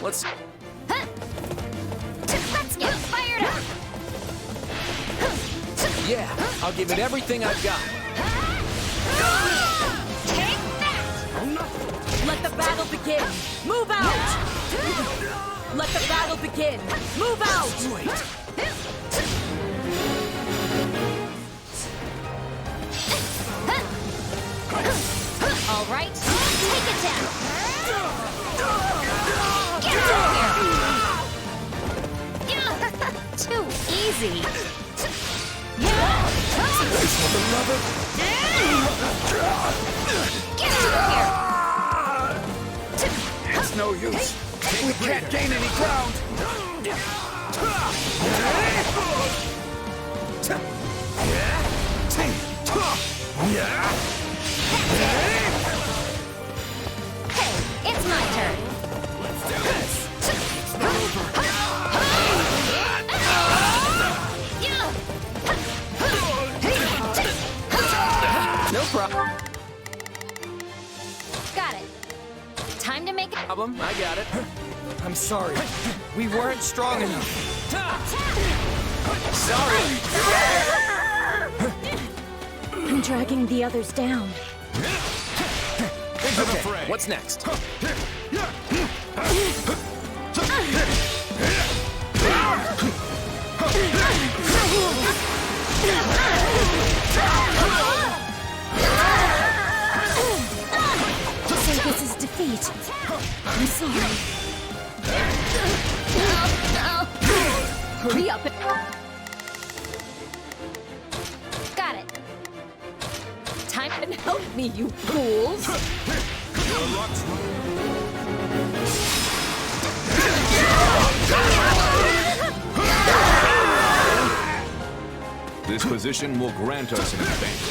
Let's get fired up! Yeah, I'll give it everything I've got. Take that! Let the battle begin! Move out! Let the battle begin! Move out! All right, take it down! Get out here! Too easy! Get out here! It's no use. We can't gain any ground. Hey, it's my turn. Let's do this. It's not over. No problem. Got it. Time to make a Problem? I got it. I'm sorry. We weren't strong enough. Sorry. I'm dragging the others down. Into the fray. What's next? So this is defeat. I'm sorry. Hurry up! Got it. Time to Help me, you fools! This position will grant us an advantage.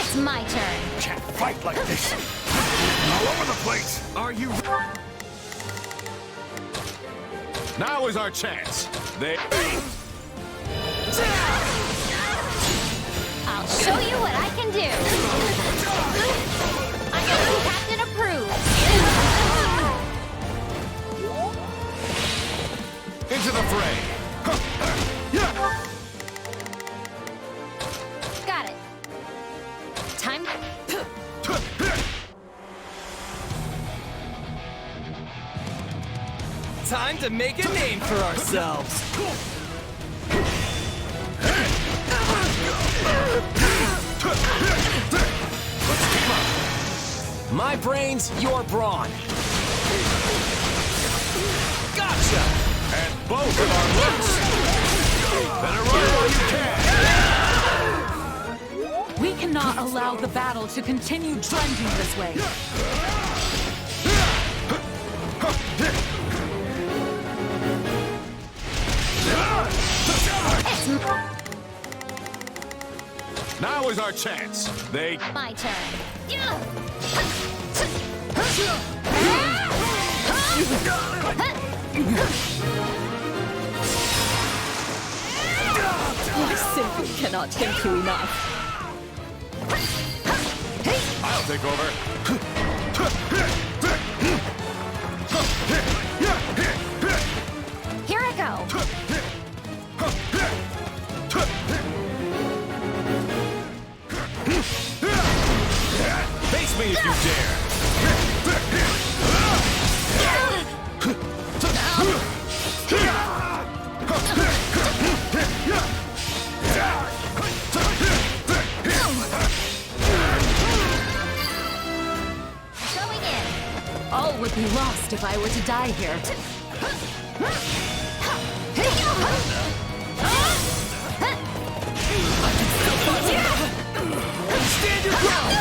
It's my turn. Can't fight like this. All over the place. Are you... Now is our chance. I'll show you what I can do. I know the captain approves. Into the fray. Got Time to make a name for ourselves. Let's team up. My brains, your brawn. Gotcha! And both of our looks. Better run while you can. We cannot allow the battle to continue trending this way. Now is our chance. My turn. I simply cannot thank you enough. I'll take over. Here I go. Face me if you dare. Going in. All would be lost if I were to die here. Stand your ground!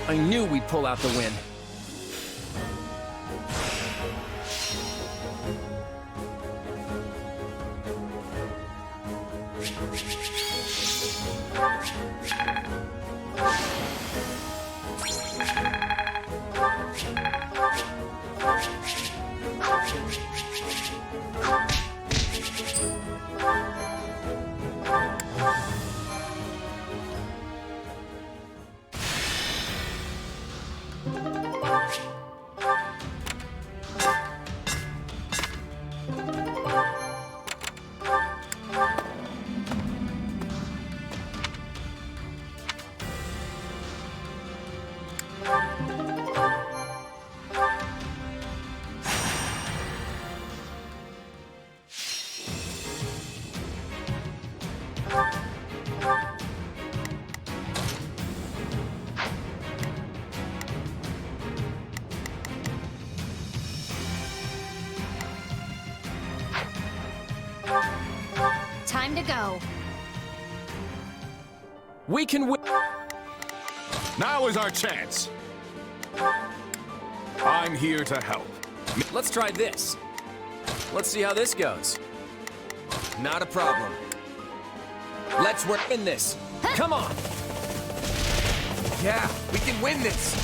I knew we'd pull out the win. Time to go. We can win. Now is our chance. I'm here to help. Let's try this. Let's see how this goes. Not a problem. Let's work in this. Come on. Yeah, we can win this.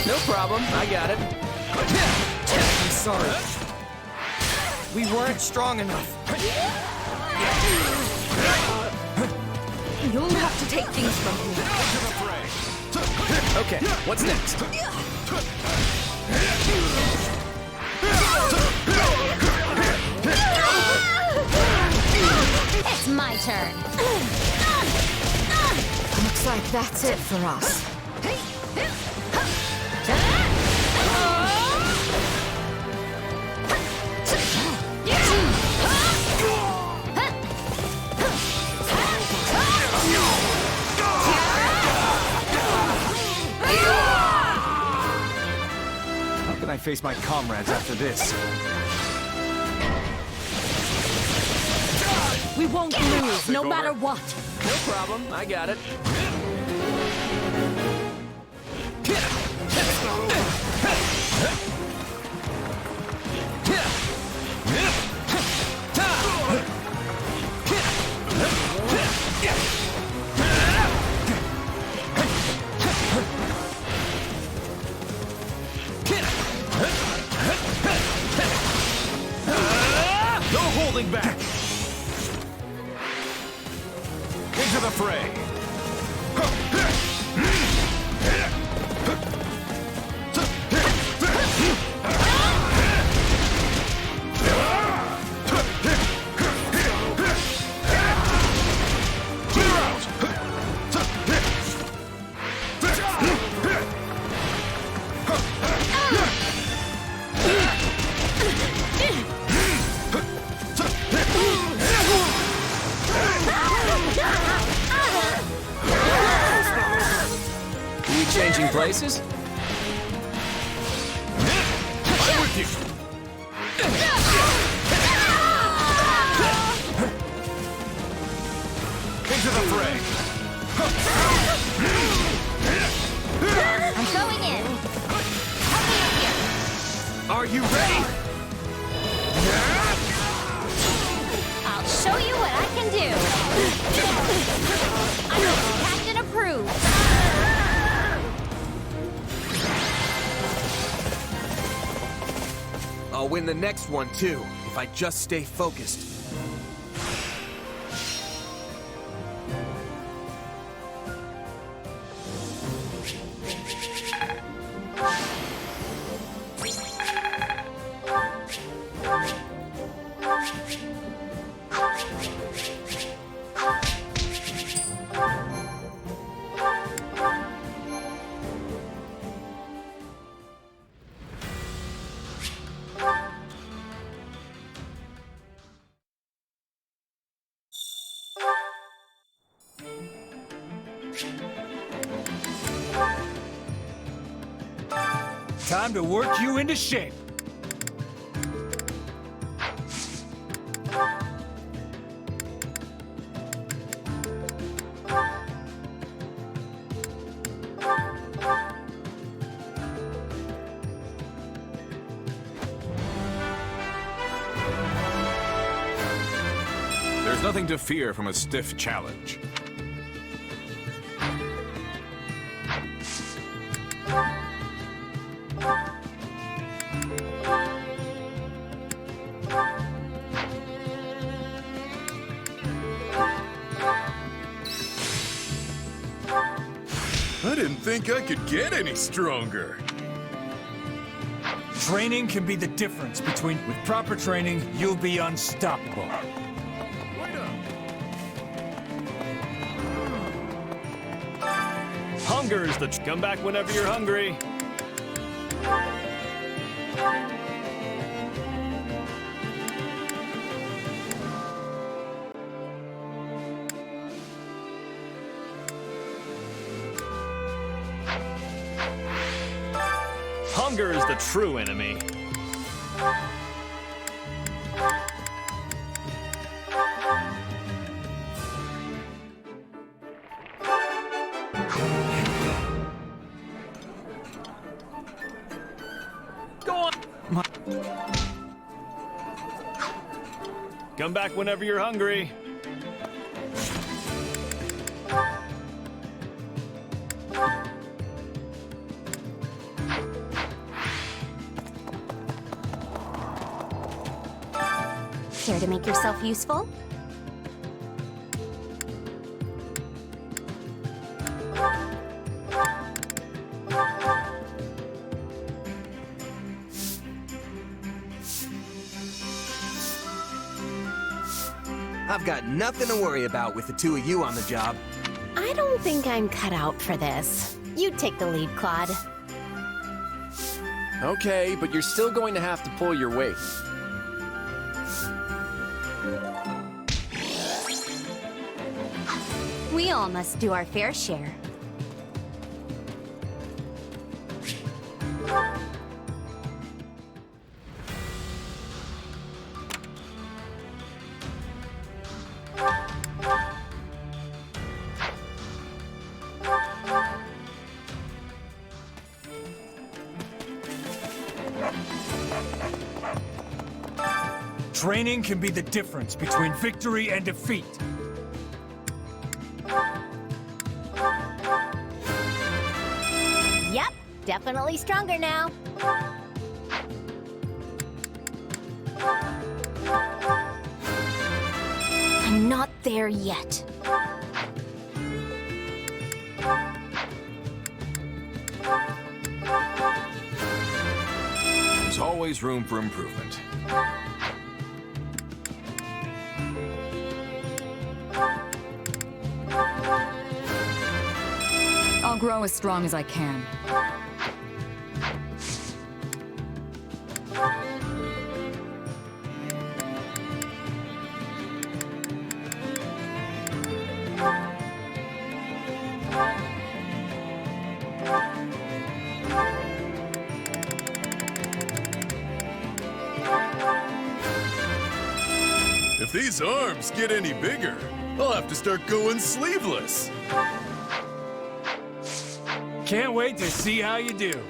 No problem. I got it. I'm sorry. We weren't strong enough. You'll have to take things from me. Okay, what's next? It's my turn. Looks like that's it for us. How can I face my comrades after this? We won't lose, no matter what. No problem. I got it. holding back. Into the fray. Changing places? I'm with you. Into the fray. I'm going in. Help me up here. Are you ready? I'll show you what I can do. I'm the captain approved. I'll win the next one, too, if I just stay focused. Time to work you into shape. There's nothing to fear from a stiff challenge. I didn't think I could get any stronger. Training can be the difference between... With proper training, you'll be unstoppable. Hunger is the... Come back whenever you're hungry. Hunger is the true enemy. Go on. Come back whenever you're hungry. Care to make yourself useful? I've got nothing to worry about with the two of you on the job. I don't think I'm cut out for this. You take the lead, Claude. Okay, but you're still going to have to pull your weight. We all must do our fair share. Training can be the difference between victory and defeat. Yep, definitely stronger now. there yet. There's always room for improvement. I'll grow as strong as I can. If these arms get any bigger, I'll have to start going sleeveless. Can't wait to see how you do.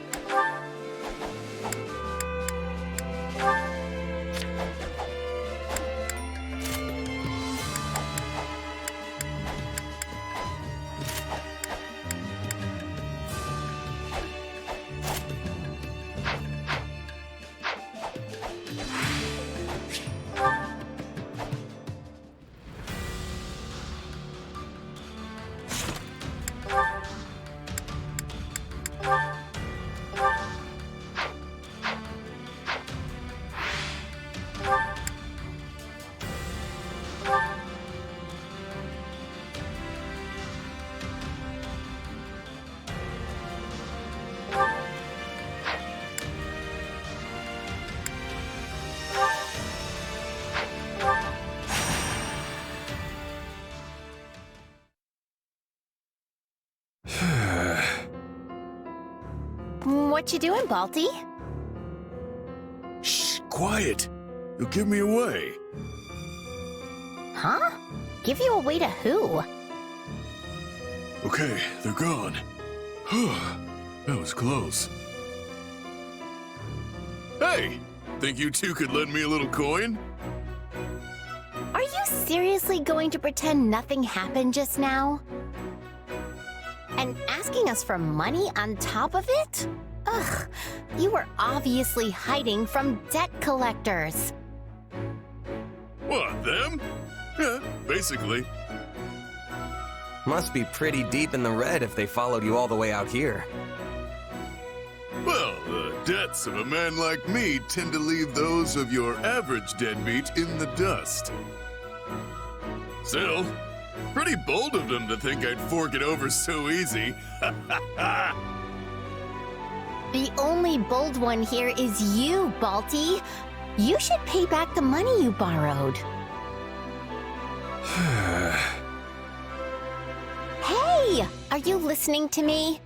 What you doing, Balti? Shh, quiet. You'll give me away. Huh? Give you away to who? Okay, they're gone. That was close. Hey! Think you two could lend me a little coin? Are you seriously going to pretend nothing happened just now? And asking us for money on top of it? Ugh, you were obviously hiding from debt collectors. What, them? Yeah, basically. Must be pretty deep in the red if they followed you all the way out here. Well, the debts of a man like me tend to leave those of your average deadbeat in the dust. Still, pretty bold of them to think I'd fork it over so easy. The only bold one here is you, Balti. You should pay back the money you borrowed. Hey! Are you listening to me?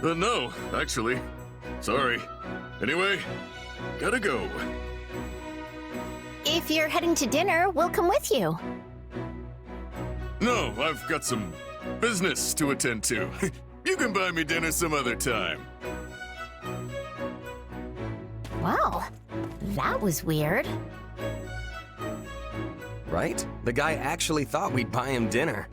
No, actually. Sorry. Anyway, gotta go. If you're heading to dinner, we'll come with you. No, I've got some business to attend to. You can buy me dinner some other time. Wow, that was weird. Right? The guy actually thought we'd buy him dinner.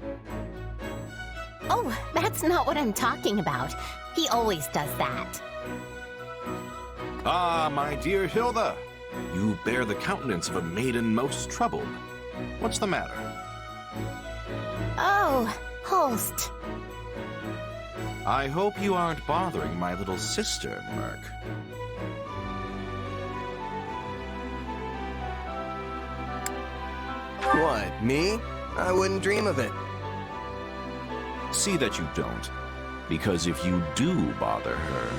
Oh, that's not what I'm talking about. He always does that. Ah, my dear Hilda. You bear the countenance of a maiden most troubled. What's the matter? Oh, Holst. I hope you aren't bothering my little sister, Merc. What, me? I wouldn't dream of it. See that you don't, because if you do bother her...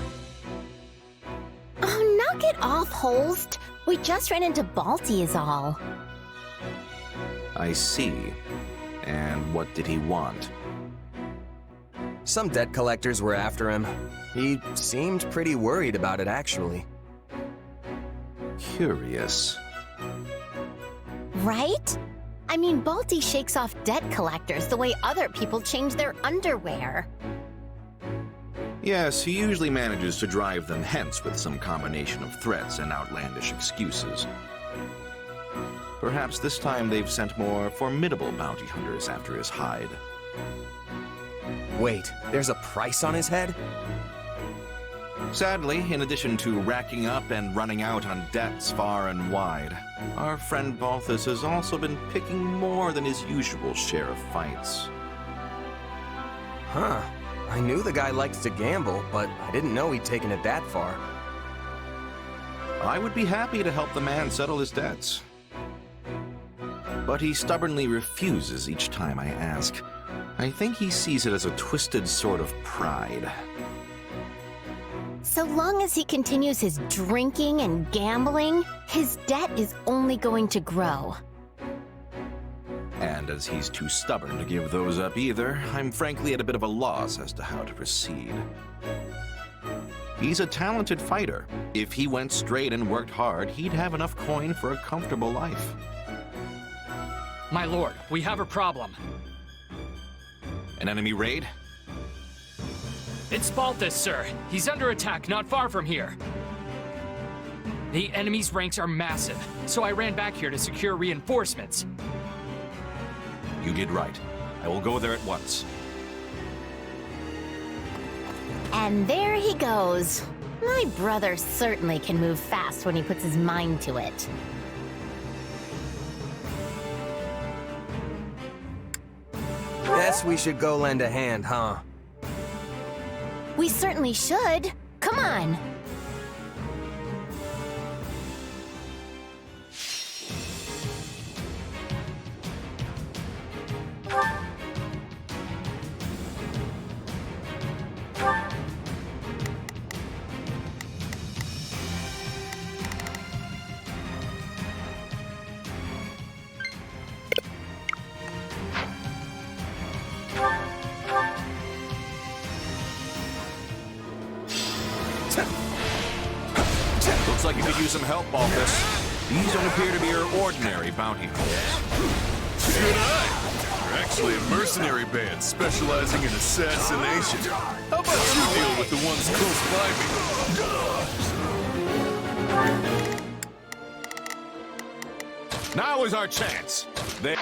Oh, knock it off, Holst. We just ran into Balti is all. I see. And what did he want? Some debt collectors were after him. He seemed pretty worried about it, actually. Curious. Right? I mean, Balti shakes off debt collectors the way other people change their underwear. Yes, he usually manages to drive them hence with some combination of threats and outlandish excuses. Perhaps this time they've sent more formidable bounty hunters after his hide. Wait, there's a price on his head? Sadly, in addition to racking up and running out on debts far and wide, our friend Balthus has also been picking more than his usual share of fights. Huh. I knew the guy likes to gamble, but I didn't know he'd taken it that far. I would be happy to help the man settle his debts. But he stubbornly refuses each time I ask. I think he sees it as a twisted sort of pride. So long as he continues his drinking and gambling, his debt is only going to grow. And as he's too stubborn to give those up either, I'm frankly at a bit of a loss as to how to proceed. He's a talented fighter. If he went straight and worked hard, he'd have enough coin for a comfortable life. My lord, we have a problem. An enemy raid? It's Balthus, sir. He's under attack not far from here. The enemy's ranks are massive, so I ran back here to secure reinforcements. You did right. I will go there at once. And there he goes. My brother certainly can move fast when he puts his mind to it. Guess we should go lend a hand, huh? We certainly should. Come on. Looks like you could use some help, Balthus. These don't appear to be your ordinary bounty hunters. Good eye! You're actually a mercenary band specializing in assassination. How about you deal with the ones close by me? Now is our chance. They...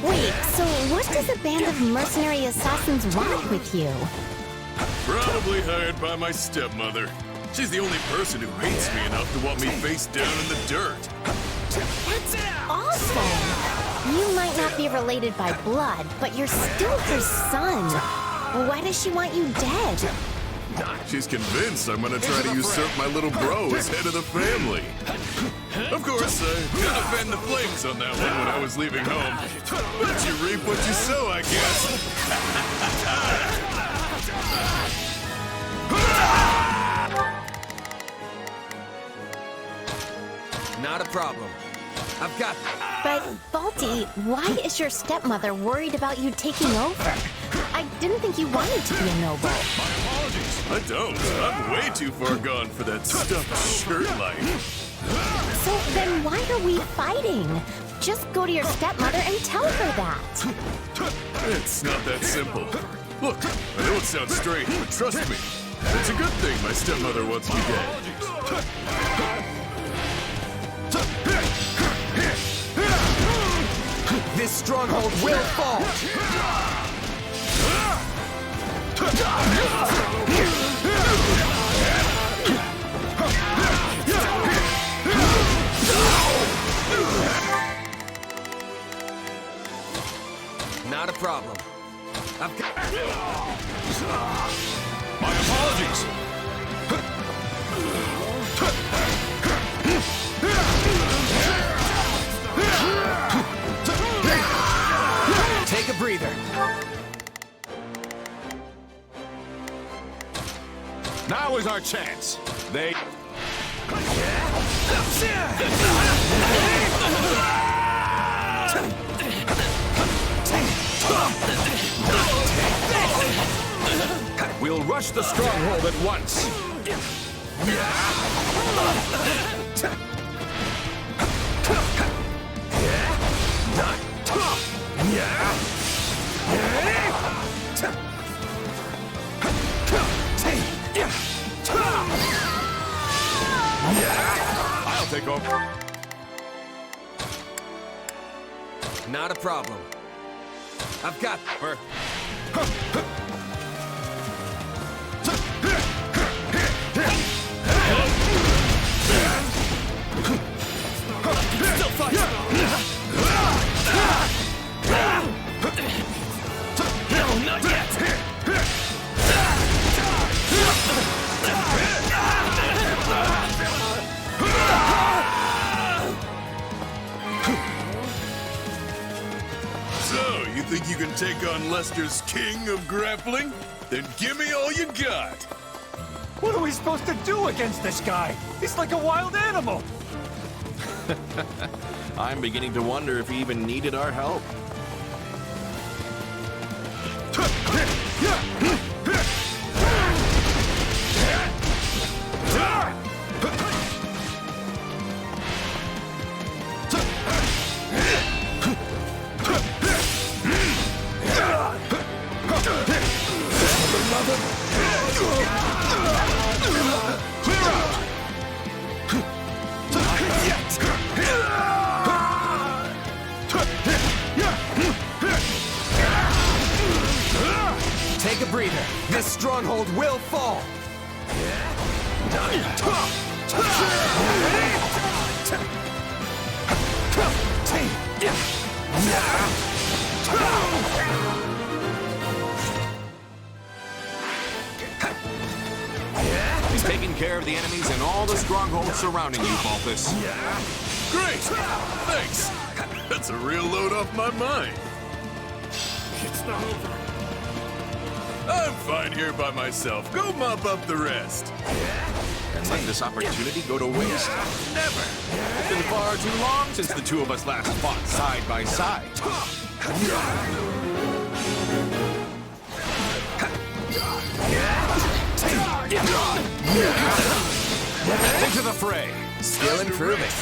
Wait, so what does a band of mercenary assassins want with you? Probably hired by my stepmother. She's the only person who hates me enough to want me face down in the dirt. That's awful. You might not be related by blood, but you're still her son. Why does she want you dead? She's convinced I'm gonna try to usurp my little bro as head of the family. Of course, I couldn't fan the flames on that one when I was leaving home. But you reap what you sow, I guess. Not a problem. I've got... But, Balti, why is your stepmother worried about you taking over? I didn't think you wanted to be a noble. My apologies. I don't. I'm way too far gone for that stuffed shirt life. So then why are we fighting? Just go to your stepmother and tell her that. It's not that simple. Look, I know it sounds strange, but trust me. It's a good thing my stepmother wants me dead. This stronghold will fall! Not a problem. I've got... My apologies! Take a breather. Now is our chance. They... We'll rush the stronghold at once. I'll take over. Not a problem. I've got her. No, not yet! So, you think you can take on Lester's king of grappling? Then give me all you got! What are we supposed to do against this guy? He's like a wild animal! I'm beginning to wonder if he even needed our help. Take a breather. This stronghold will fall. He's taking care of the enemies and all the strongholds surrounding you, Balthus. Great! Thanks! That's a real load off my mind. It's not over. I'm fine here by myself. Go mop up the rest. And let this opportunity go to waste? Never! It's been far too long since the two of us last fought side by side. Into the fray. Skill improving.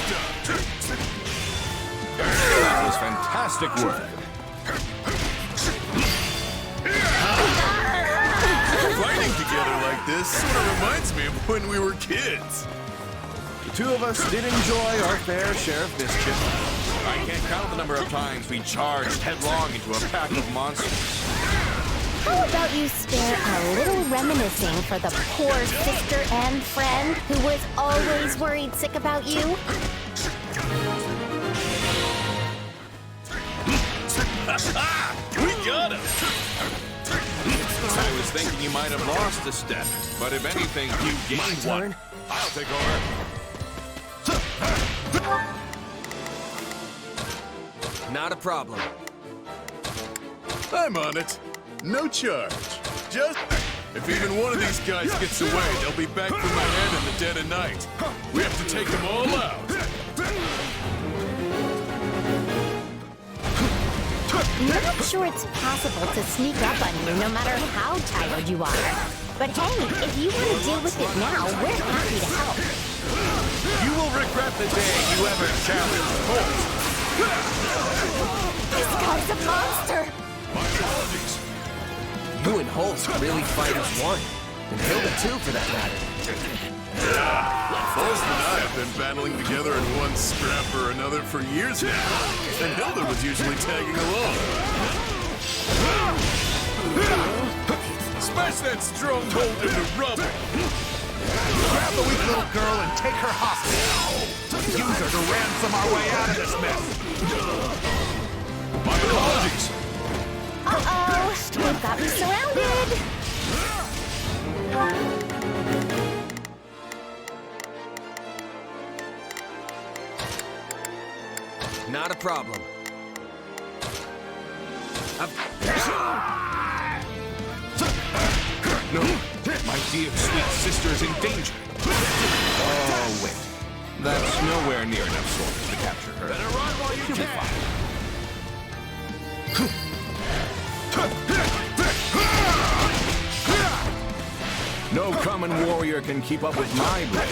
That was fantastic work. Fighting together like this sort of reminds me of when we were kids. The two of us did enjoy our fair share of mischief. I can't count the number of times we charged headlong into a pack of monsters. How about you spare a little reminiscing for the poor sister and friend who was always worried sick about you? We got him! I was thinking you might have lost a step, but if anything, you gained one. I'll take over. Not a problem. I'm on it. No charge. Just... If even one of these guys gets away, they'll be back for my head in the dead of night. We have to take them all out. Not sure it's possible to sneak up on you no matter how tired you are. But hey, if you want to deal with it now, we're happy to help. You will regret the day you ever challenged Holt. This guy's a monster! My apologies. You and Holt really fight as one. And Hilda too, for that matter. Holst and I have been battling together in one scrap or another for years now. And Hilda was usually tagging along. Smash that stronghold into rubble! Grab the weak little girl and take her hostage. Use her to ransom our way out of this mess. My apologies. Uh-oh, we've got me surrounded. Not a problem. No, my dear sweet sister is in danger. Oh, wait. That's nowhere near enough soldiers to capture her. Better run while you can. No common warrior can keep up with my blade.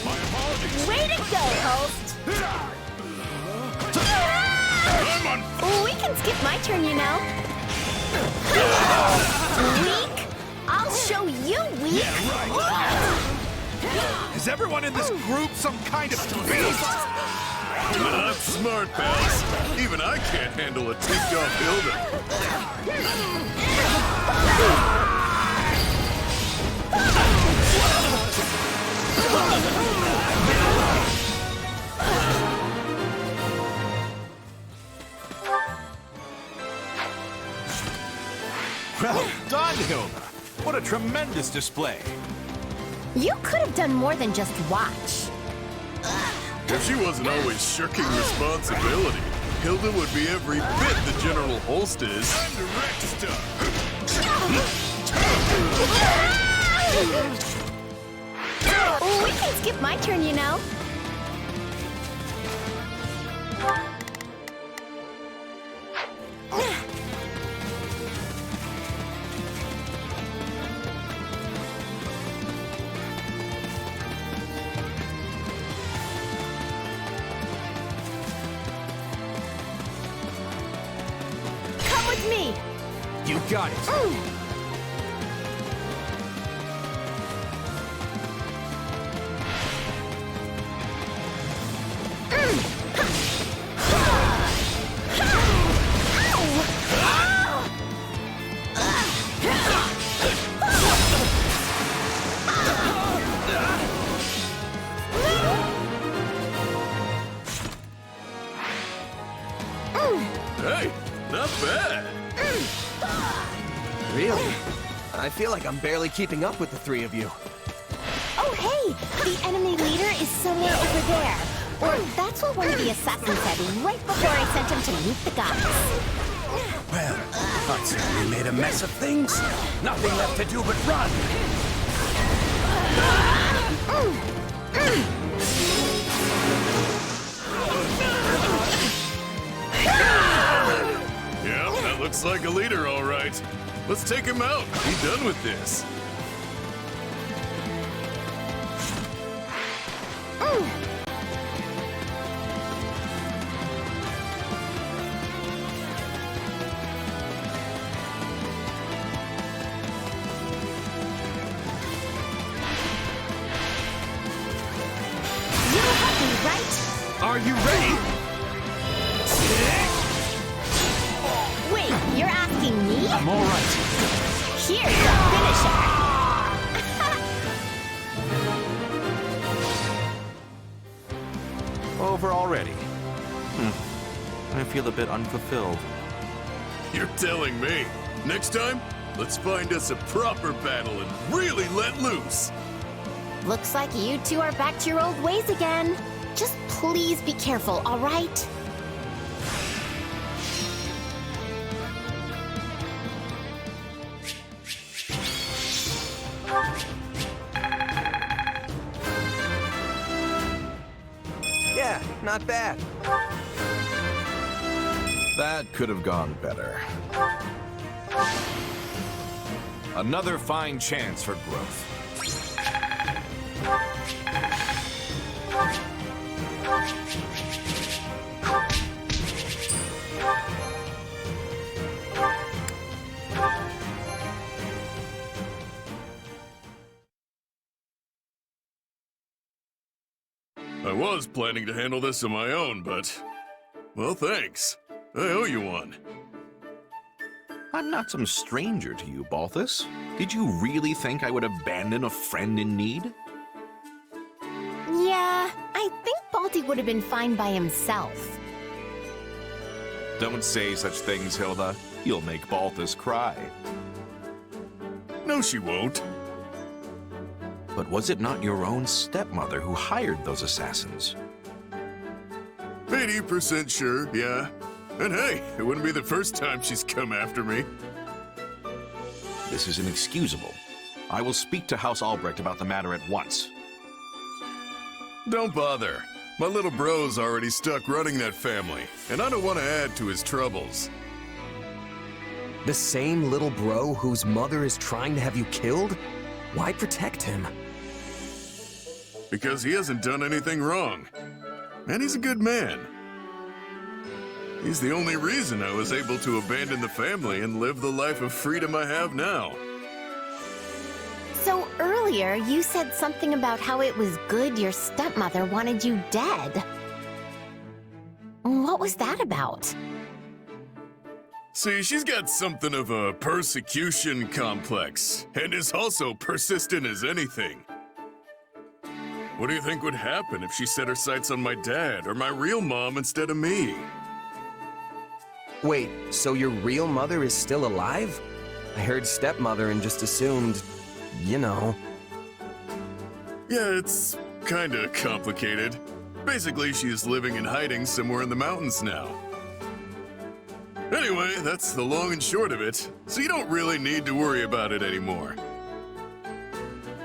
My apologies. Way to go, Host! I'm on... We can skip my turn, you know. Weak? I'll show you weak! Yeah, right. Is everyone in this group some kind of beast? Not smart, pals. Even I can't handle a ticked-off Hilda. Well done, Hilda. What a tremendous display. You could have done more than just watch. If she wasn't always shirking responsibility, Hilda would be every bit the General Holst is. Time to wreck stuff. We can skip my turn, you know. Come with me. You got it. Hey, not bad. Really? I feel like I'm barely keeping up with the three of you. Oh, hey! The enemy leader is somewhere over there. Or that's what one of the assassins said right before I sent him to meet the gods. Well, I'd say we made a mess of things. Nothing left to do but run. Yeah, that looks like a leader, all right. Let's take him out. Be done with this. You'll help me, right? Are you ready? Wait, you're asking me? I'm all right. Here's the finisher. Over already. I feel a bit unfulfilled. You're telling me. Next time, let's find us a proper battle and really let loose. Looks like you two are back to your old ways again. Just please be careful, all right? Yeah, not bad. That could have gone better. Another fine chance for growth. I was planning to handle this on my own, but... well, thanks. I owe you one. I'm not some stranger to you, Balthus. Did you really think I would abandon a friend in need? Yeah, I think Balti would have been fine by himself. Don't say such things, Hilda. You'll make Balthus cry. No, she won't. But was it not your own stepmother who hired those assassins? 80% sure, yeah. And hey, it wouldn't be the first time she's come after me. This is inexcusable. I will speak to House Albrecht about the matter at once. Don't bother. My little bro's already stuck running that family, and I don't want to add to his troubles. The same little bro whose mother is trying to have you killed? Why protect him? Because he hasn't done anything wrong. And he's a good man. He's the only reason I was able to abandon the family and live the life of freedom I have now. So earlier, you said something about how it was good your stepmother wanted you dead. What was that about? See, she's got something of a persecution complex, and is also persistent as anything. What do you think would happen if she set her sights on my dad or my real mom instead of me? Wait, so your real mother is still alive? I heard stepmother and just assumed, you know. Yeah, it's kinda complicated. Basically, she's living in hiding somewhere in the mountains now. Anyway, that's the long and short of it, so you don't really need to worry about it anymore.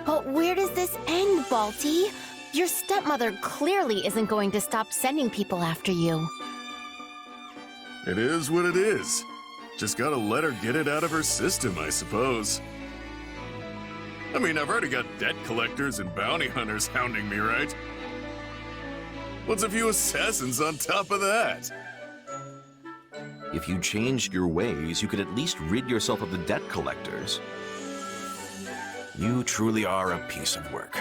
But where does this end, Balti? Your stepmother clearly isn't going to stop sending people after you. It is what it is. Just gotta let her get it out of her system, I suppose. I mean, I've already got debt collectors and bounty hunters hounding me, right? What's a few assassins on top of that? If you changed your ways, you could at least rid yourself of the debt collectors. You truly are a piece of work.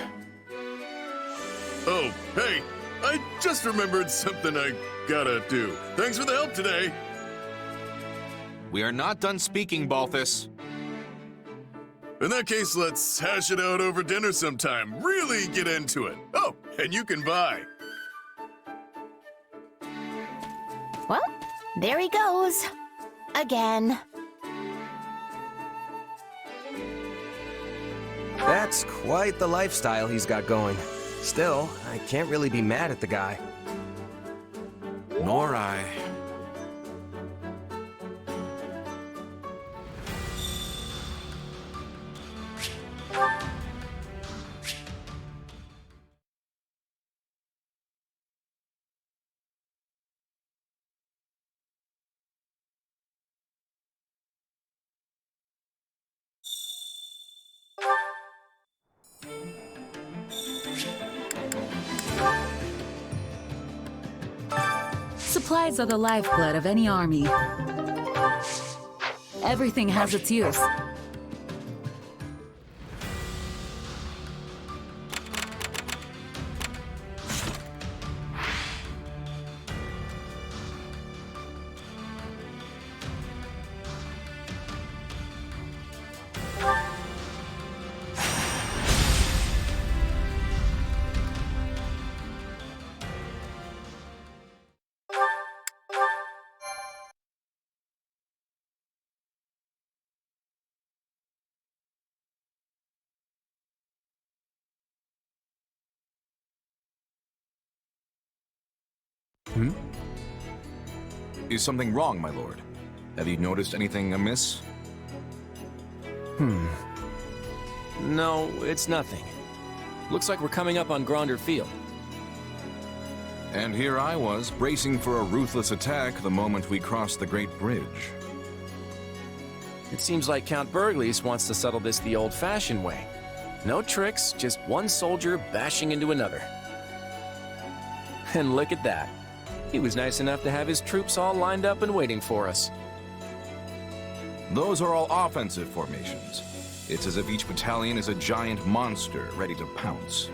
Oh, hey, I just remembered something I gotta do. Thanks for the help today. We are not done speaking, Balthus. In that case, let's hash it out over dinner sometime. Really get into it. Oh, and you can buy. Well, there he goes. Again. That's quite the lifestyle he's got going. Still, I can't really be mad at the guy. Nor I. Supplies are the lifeblood of any army. Everything has its use. Is something wrong, my lord? Have you noticed anything amiss? No, it's nothing. Looks like we're coming up on Gronder Field. And here I was, bracing for a ruthless attack the moment we crossed the Great Bridge. It seems like Count Burgleys wants to settle this the old-fashioned way. No tricks, just one soldier bashing into another. And look at that. He was nice enough to have his troops all lined up and waiting for us. Those are all offensive formations. It's as if each battalion is a giant monster ready to pounce.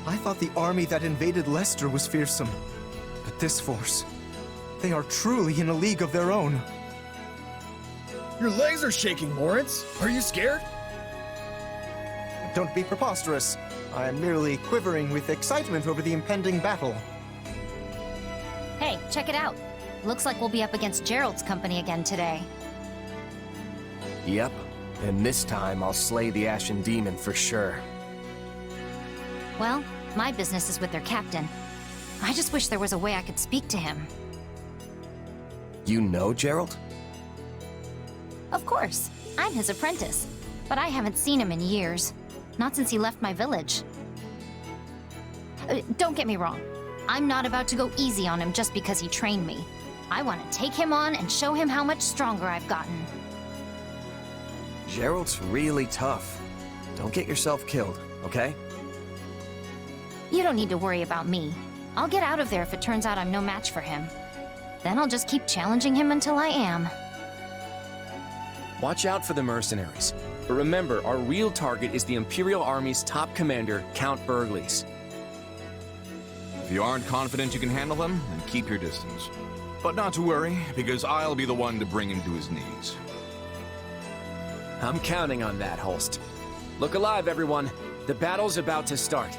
I thought the army that invaded Leicester was fearsome. But this force, they are truly in a league of their own. Your legs are shaking, Lawrence. Are you scared? Don't be preposterous. I'm merely quivering with excitement over the impending battle. Hey, check it out. Looks like we'll be up against Gerald's company again today. Yep, and this time I'll slay the Ashen Demon for sure. Well, my business is with their captain. I just wish there was a way I could speak to him. You know Gerald? Of course. I'm his apprentice. But I haven't seen him in years. Not since he left my village. Don't get me wrong. I'm not about to go easy on him just because he trained me. I want to take him on and show him how much stronger I've gotten. Gerald's really tough. Don't get yourself killed, okay? You don't need to worry about me. I'll get out of there if it turns out I'm no match for him. Then I'll just keep challenging him until I am. Watch out for the mercenaries. But remember, our real target is the Imperial Army's top commander, Count Burgleys. If you aren't confident you can handle them, then keep your distance. But not to worry, because I'll be the one to bring him to his knees. I'm counting on that, Holst. Look alive, everyone. The battle's about to start.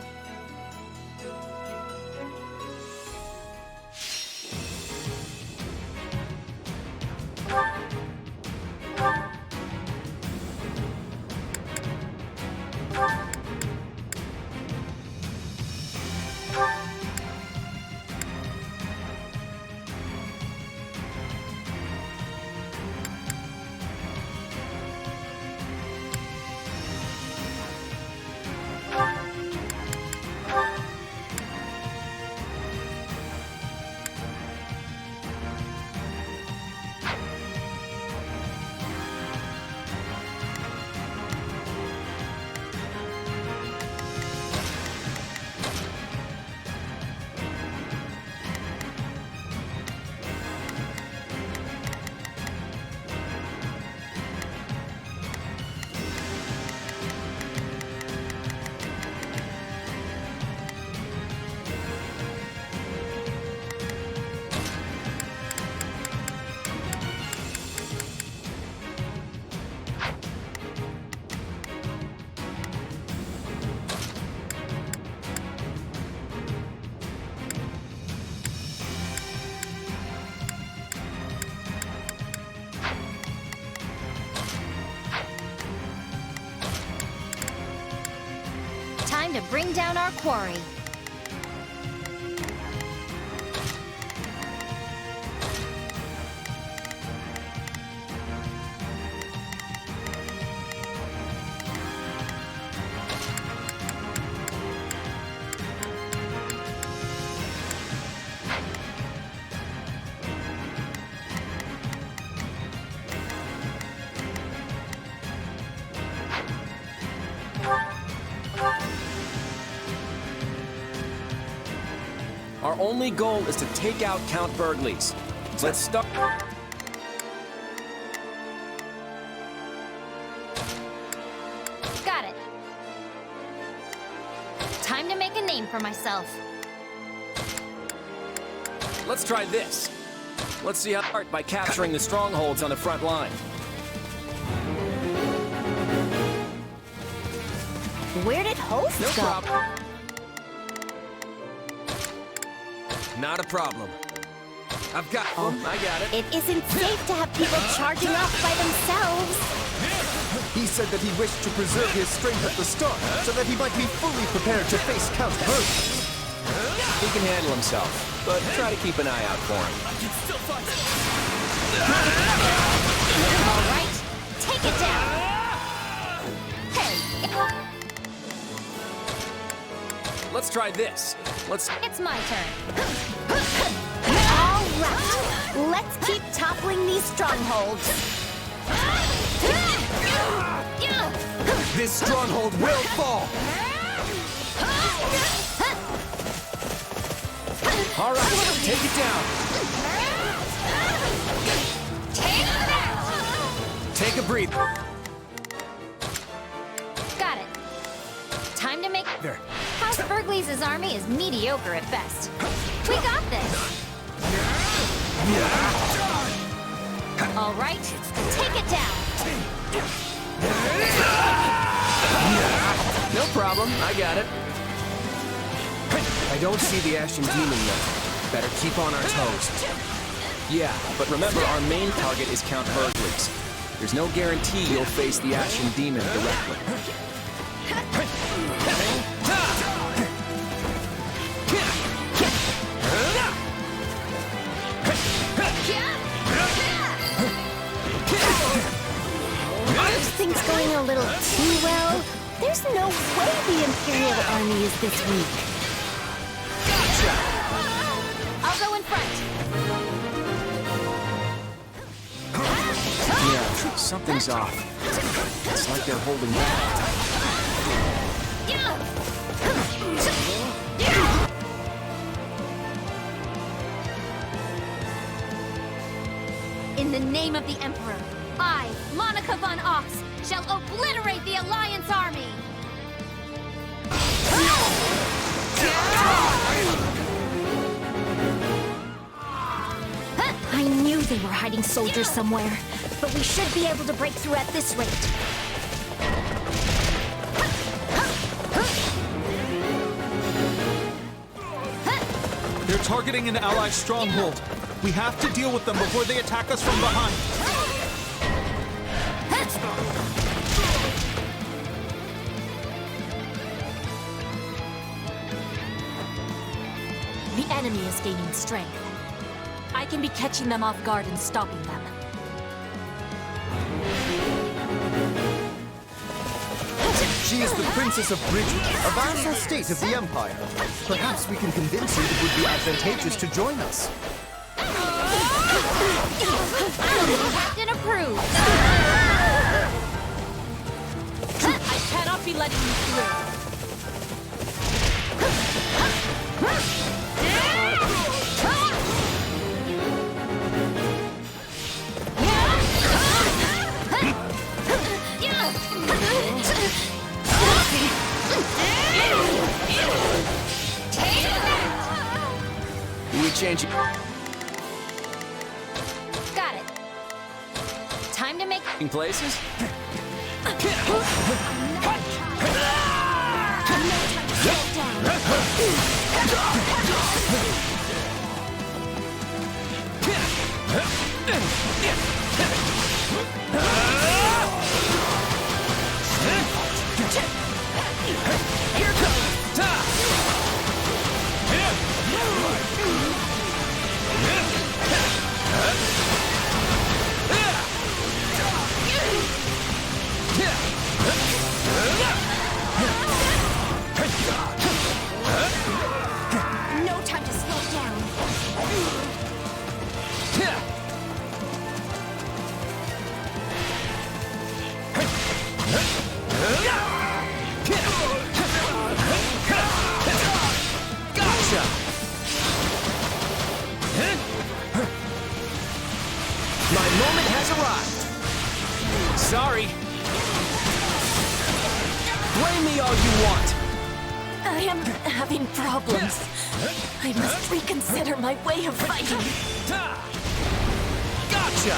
Time to bring down our quarry. Our only goal is to take out Count Burgley's. Let's start. Got it. Time to make a name for myself. Let's try this. Let's see how it starts by capturing the strongholds on the front line. Where did Holst No go? problem. Not a problem. I've got. Oh, I got it. It isn't safe to have people charging off by themselves. He said that he wished to preserve his strength at the start, so that he might be fully prepared to face Count Burgley. He can handle himself, but try to keep an eye out for him. All right, take it down. Hey. Let's try this. It's my turn. All right, let's keep toppling these strongholds. This stronghold will fall. All right, take it down. Take a breather. Got it. Time to make. There. House Burgley's army is mediocre at best. We got this. All right, take it down. No problem, I got it. I don't see the Ashen Demon yet. Better keep on our toes. Yeah, but remember our main target is Count Burgley's. There's no guarantee you'll face the Ashen Demon directly. Are things going a little too well? There's no way the Imperial Army is this weak. Gotcha! I'll go in front. Yeah, something's off. It's like they're holding back. In the name of the Emperor, I, Monica von Ox, shall obliterate the Alliance army! they were hiding soldiers somewhere, but we should be able to break through at this rate. They're targeting an ally stronghold. We have to deal with them before they attack us from behind. The enemy is gaining strength. I can be catching them off guard and stopping them. She is the Princess of Bridgewood, a vassal state of the Empire. Perhaps we can convince her it would be advantageous to join us. Captain approved! I cannot be letting you through. We change it. Got it. Time to make Places? Here goes! no time to slow down. Gotcha! My moment has arrived. Sorry. Blame me all you want. I am having problems. I must reconsider my way of fighting. Gotcha!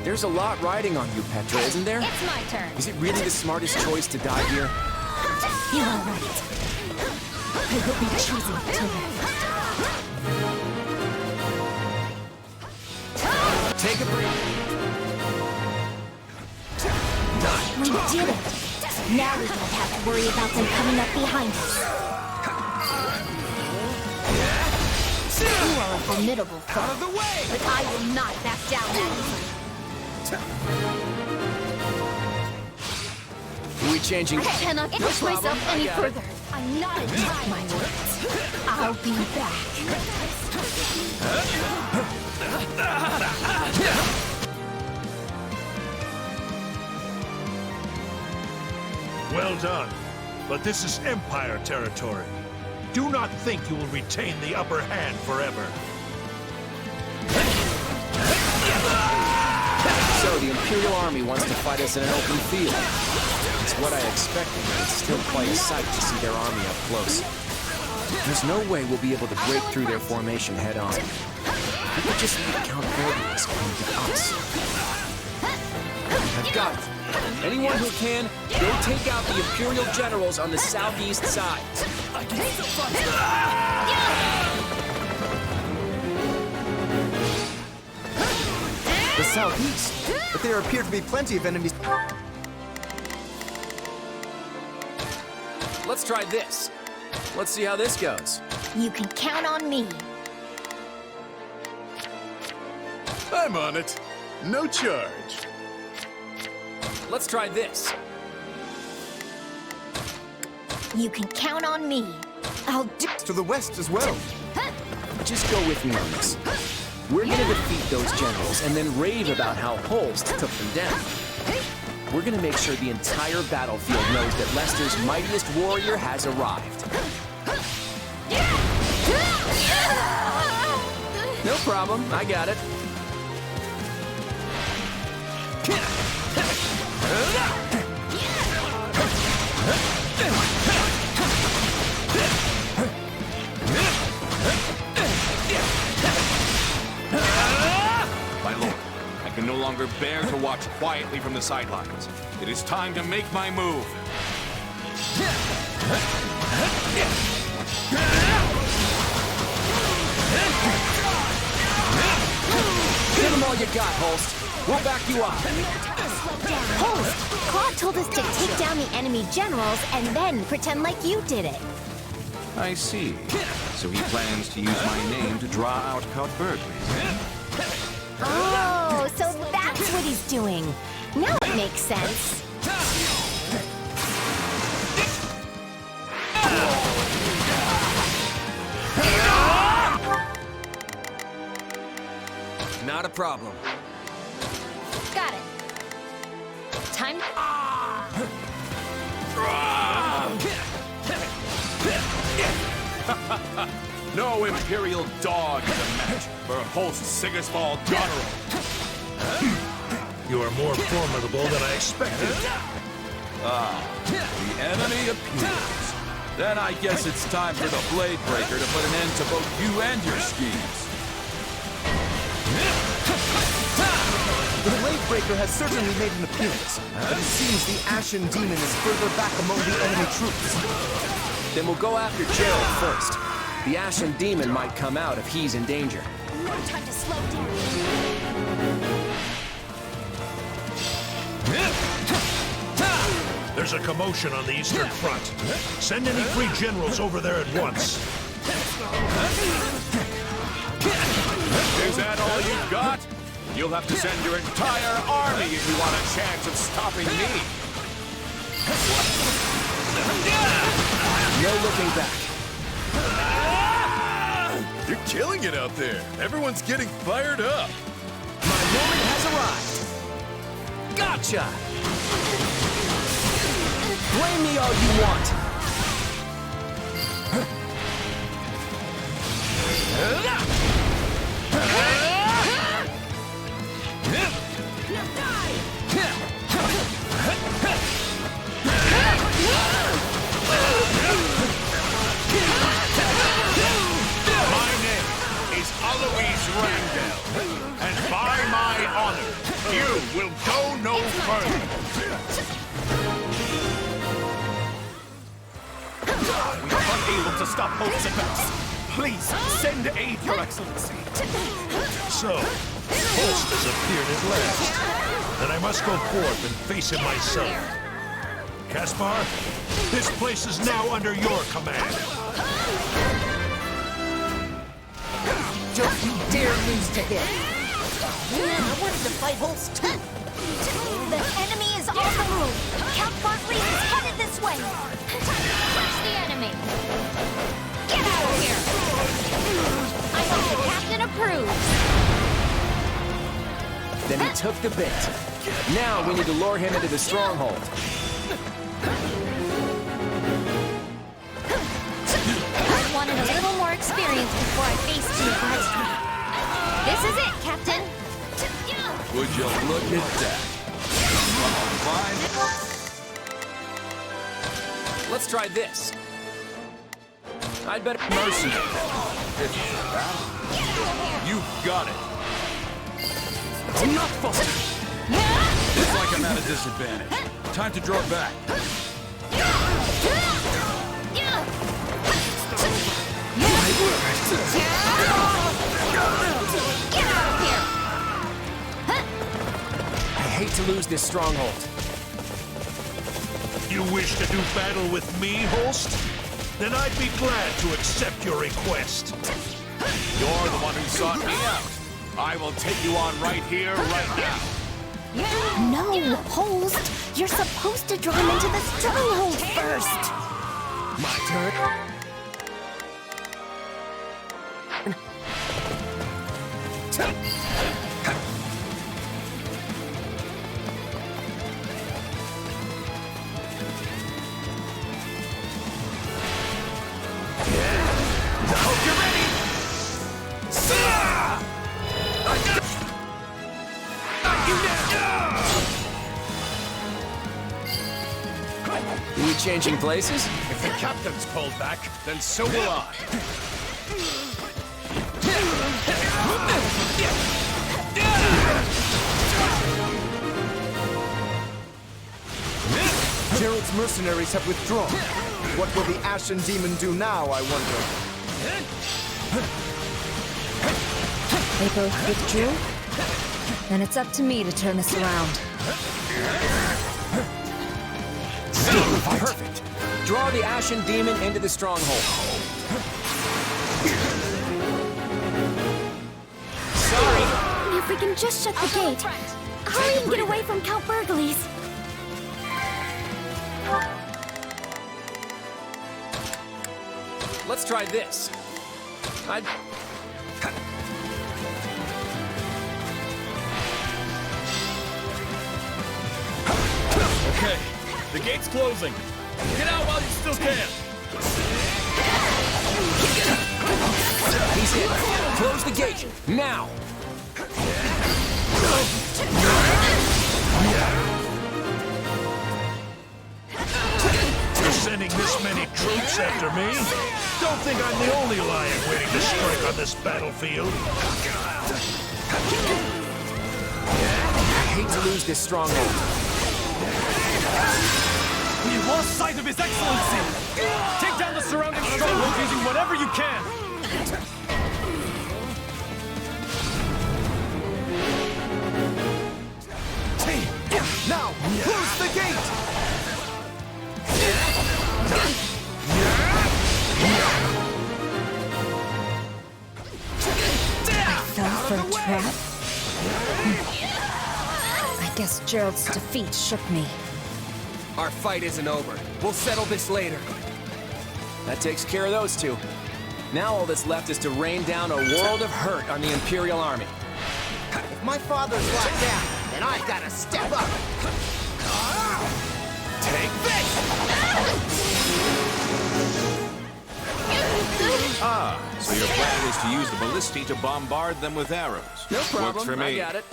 There's a lot riding on you, Petra, isn't there? It's my turn. Is it really the smartest choice to die here? You're all right. I will be choosing to live. Take a breath. We did it. Now we don't have to worry about them coming up behind us. You are a formidable foe. Out of the way! But I will not back down that easily. Are we changing? I cannot push myself any further. I'm not a time, my words. I'll be back. Well done. But this is Empire territory. Do not think you will retain the upper hand forever. So the Imperial Army wants to fight us in an open field. It's what I expected, but it's still quite a sight to see their army up close. There's no way we'll be able to break through their formation head-on. We could just leave Count Verdes come to us. I've got it. Anyone who can, go take out the Imperial generals on the southeast side. The southeast, but there appear to be plenty of enemies. Let's try this. Let's see how this goes. You can count on me. I'm on it. No charge. Let's try this. You can count on me. I'll do to the west as well. Just go with me on this. We're gonna defeat those generals and then rave about how Holst took them down. We're gonna make sure the entire battlefield knows that Leicester's mightiest warrior has arrived. No problem, I got it. there to watch quietly from the sidelines. It is time to make my move. Give them all you got, Holst. We'll back you up. Holst, Claude told us to take down the enemy generals and then pretend like you did it. I see. So he plans to use my name to draw out Count Burgley's. Oh, so that's what he's doing. Now it makes sense. Not a problem. Got it. Time. No Imperial dog in the match for Holst Sigismund Goneril. You are more formidable than I expected. The enemy appears. Then I guess it's time for the Blade Breaker to put an end to both you and your schemes. The Blade Breaker has certainly made an appearance, but it seems the Ashen Demon is further back among the enemy troops. Then we'll go after Gerald first. The Ashen Demon might come out if he's in danger. No time to slow down. There's a commotion on the Eastern Front. Send any free generals over there at once. Is that all you've got? You'll have to send your entire army if you want a chance of stopping me. No looking back. You're killing it out there. Everyone's getting fired up. My moment has arrived. Gotcha! Blame me all you want. My name is Alois Randall, and by my honor, you will go no further. We are unable to stop Holst's advance. Please, send aid, Your Excellency. So, Holst has appeared at last. Then I must go forth and face him myself. Caspar, this place is now under your command. Don't you dare lose to him. I wanted to fight Holst too. The enemy is on the move. Count Bartley is headed this way. Crush the enemy. Get out of here. I hope the captain approves. Then he took the bait. Now we need to lure him into the stronghold. I wanted a little more experience before I faced you, but this is it, Captain. Would you look at that? Fine. Let's try this. I'd better mercenary. You've got it. Enough, Foster. Looks like I'm at a disadvantage. Time to draw back. Get out of here! I hate to lose this stronghold. You wish to do battle with me, Holst? Then I'd be glad to accept your request. You're the one who sought me out. I will take you on right here, right now. No, Holst! You're supposed to draw him into the stronghold first! My turn? Are we changing places? If the captain's pulled back, then so will I. Gerald's mercenaries have withdrawn. What will the Ashen Demon do now, I wonder? They both withdrew? Then it's up to me to turn this around. Perfect. Draw the Ashen Demon into the stronghold. Sorry. If we can just shut the gate. Hurry and get away from Count Burgley's. Let's try this. Okay, the gate's closing. Get out while you still can. He's in. Close the gate, now! You're sending this many troops after me? Don't think I'm the only lion waiting to strike on this battlefield. I hate to lose this stronghold. We've lost sight of His Excellency! Take down the surrounding stronghold using whatever you can! Now, close the gate! I fell for a trap? I guess Gerald's defeat shook me. Our fight isn't over. We'll settle this later. That takes care of those two. Now all that's left is to rain down a world of hurt on the Imperial Army. If my father's locked down, then I've got to step up. Take this! Ah, so your plan is to use the ballistae to bombard them with arrows. No problem, Works for me. I got it.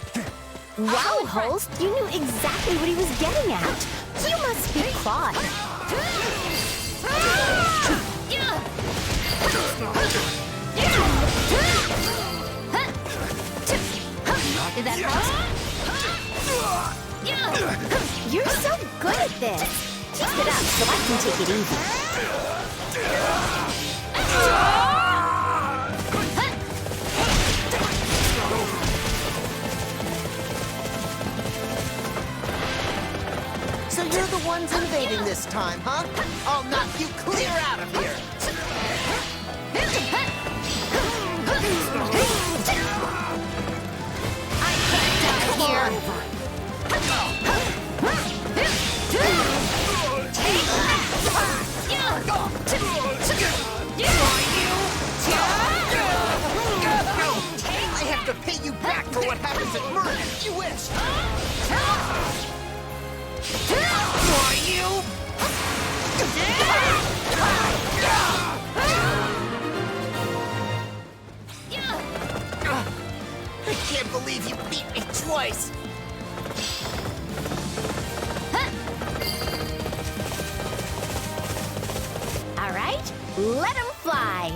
Wow, Holst, you knew exactly what he was getting at. You must be Claude. Did that help? You're so good at this. Keep it up so I can take it easy. So you're the ones invading this time, huh? I'll knock you clear out of here. I can't die here. I have to pay you back for what happens at Murder. You wish. Why you? I can't believe you beat me twice. All right, let him fly.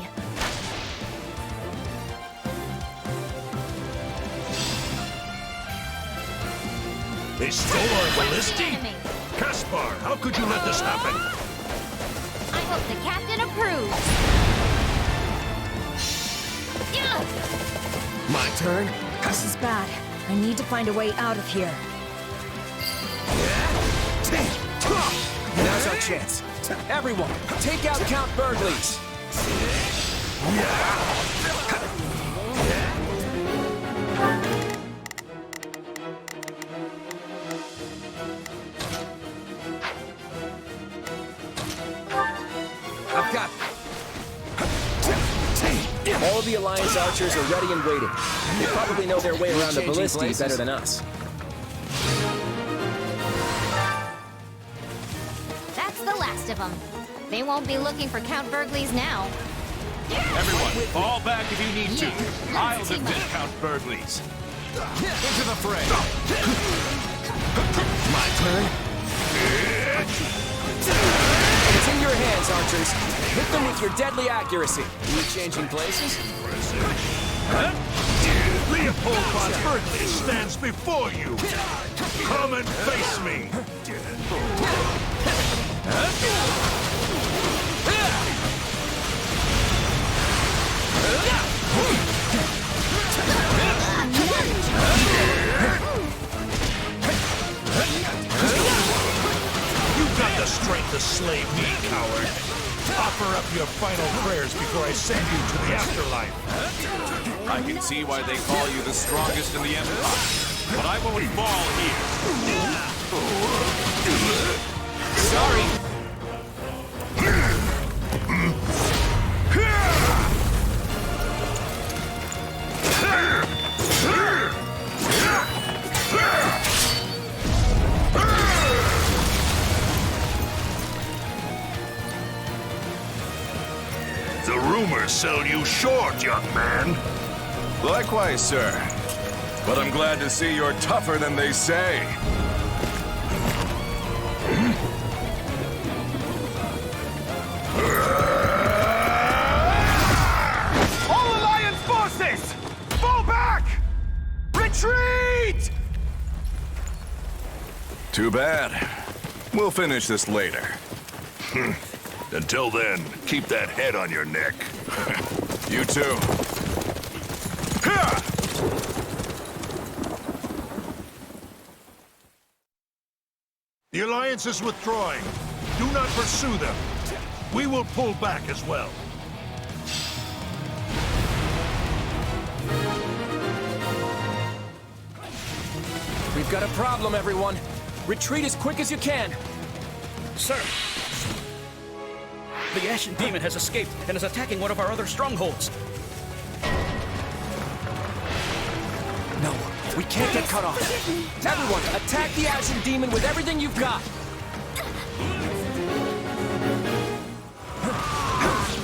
They stole our ballistae? Caspar, how could you let this happen? I hope the captain approves. My turn? This is bad. I need to find a way out of here. Now's our chance. Everyone, take out Count Burgley's. I've got it. All of the Alliance archers are ready and waiting. They probably know their way around the ballistae better than us. That's the last of them. They won't be looking for Count Burgley's now. Everyone, fall back if you need to. I'll defend Count Burgley's. Into the fray. My turn. It's in your hands, archers. Hit them with your deadly accuracy. Are you changing places? Leopold von Burgley stands before you. Come and face me. You've got the strength to slay me, coward. Offer up your final prayers before I send you to the afterlife. I can see why they call you the strongest in the Empire, but I won't fall here. Sorry. The rumors sell you short, young man. Likewise, sir. But I'm glad to see you're tougher than they say. All Alliance forces! Fall back! Retreat! Too bad. We'll finish this later. Until then, keep that head on your neck. You too. The Alliance is withdrawing. Do not pursue them. We will pull back as well. We've got a problem, everyone. Retreat as quick as you can. Sir, the Ashen Demon has escaped and is attacking one of our other strongholds. No, we can't get cut off. Everyone, attack the Ashen Demon with everything you've got.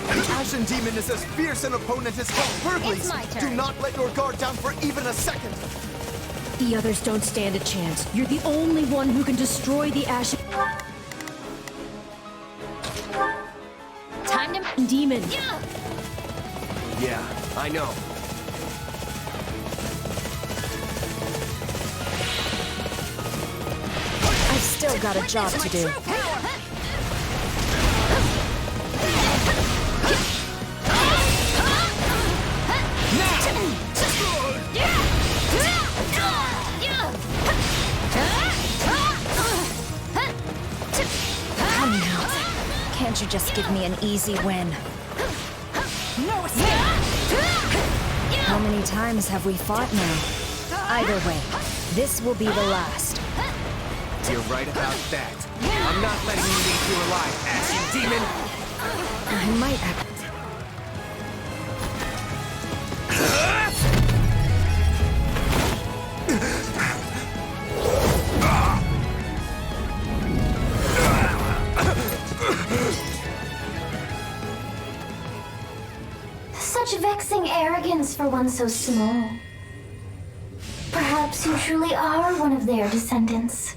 The Ashen Demon is as fierce an opponent as Count Burgley's. Do not let your guard down for even a second. The others don't stand a chance. You're the only one who can destroy the Ashen Time to Demon. Yeah, I know. I've still got a job to do. Come now. Can't you just give me an easy win? No escape! How many times have we fought now? Either way, this will be the last. You're right about that. I'm not letting you leave here alive, Ashen Demon! I might have... Such vexing arrogance for one so small. Perhaps you truly are one of their descendants.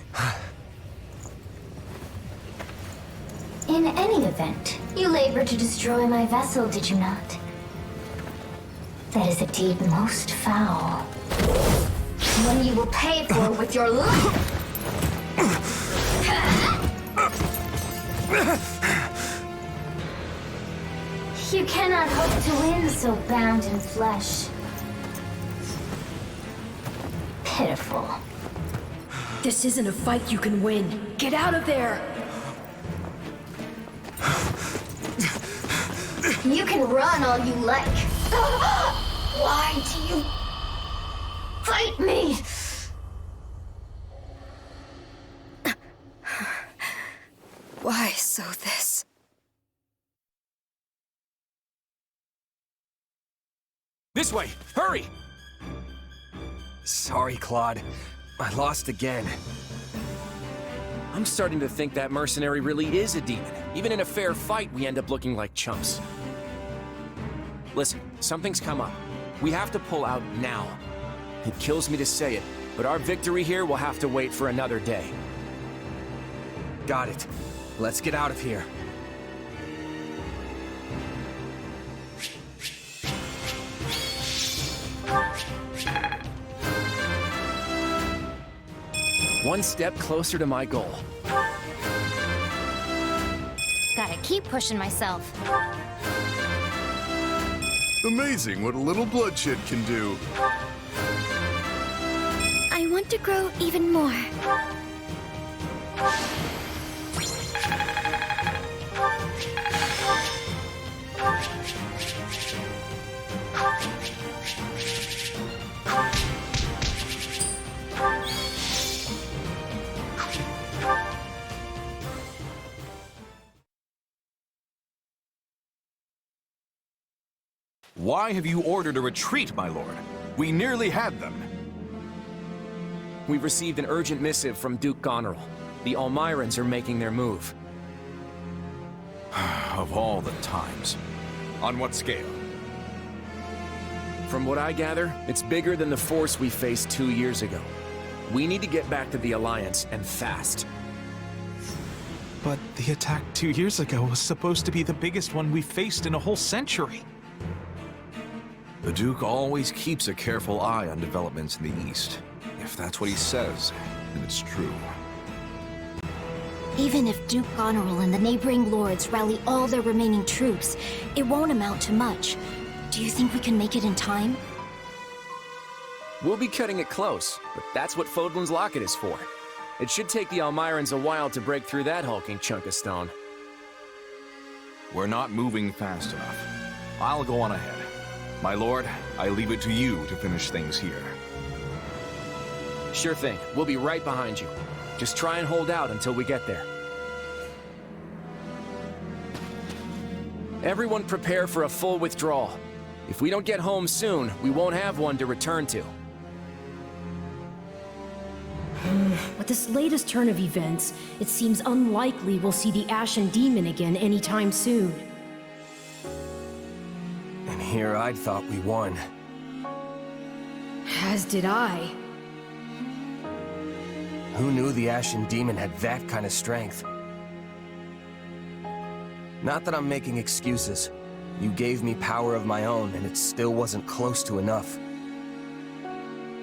In any event, you labored to destroy my vessel, did you not? That is a deed most foul. One you will pay for with your life! You cannot hope to win so bound in flesh. Pitiful. This isn't a fight you can win. Get out of there! You can run all you like. Why do you fight me? Why so this? This way! Hurry! Sorry, Claude. I lost again. I'm starting to think that mercenary really is a demon. Even in a fair fight, we end up looking like chumps. Listen, something's come up. We have to pull out now. It kills me to say it, but our victory here will have to wait for another day. Got it. Let's get out of here. One step closer to my goal. keep pushing myself. Amazing what a little bloodshed can do. I want to grow even more. Why have you ordered a retreat, my lord? We nearly had them. We've received an urgent missive from Duke Goneril. The Almirans are making their move. Of all the times. On what scale? From what I gather, it's bigger than the force we faced 2 years ago. We need to get back to the Alliance, and fast. But the attack 2 years ago was supposed to be the biggest one we faced in a whole century. The Duke always keeps a careful eye on developments in the East. If that's what he says, then it's true. Even if Duke Goneril and the neighboring lords rally all their remaining troops, it won't amount to much. Do you think we can make it in time? We'll be cutting it close, but that's what Fodlan's Locket is for. It should take the Almirans a while to break through that hulking chunk of stone. We're not moving fast enough. I'll go on ahead. My lord, I leave it to you to finish things here. Sure thing. We'll be right behind you. Just try and hold out until we get there. Everyone prepare for a full withdrawal. If we don't get home soon, we won't have one to return to. With this latest turn of events, it seems unlikely we'll see the Ashen Demon again anytime soon. And here I'd thought we won. As did I. Who knew the Ashen Demon had that kind of strength? Not that I'm making excuses. You gave me power of my own, and it still wasn't close to enough.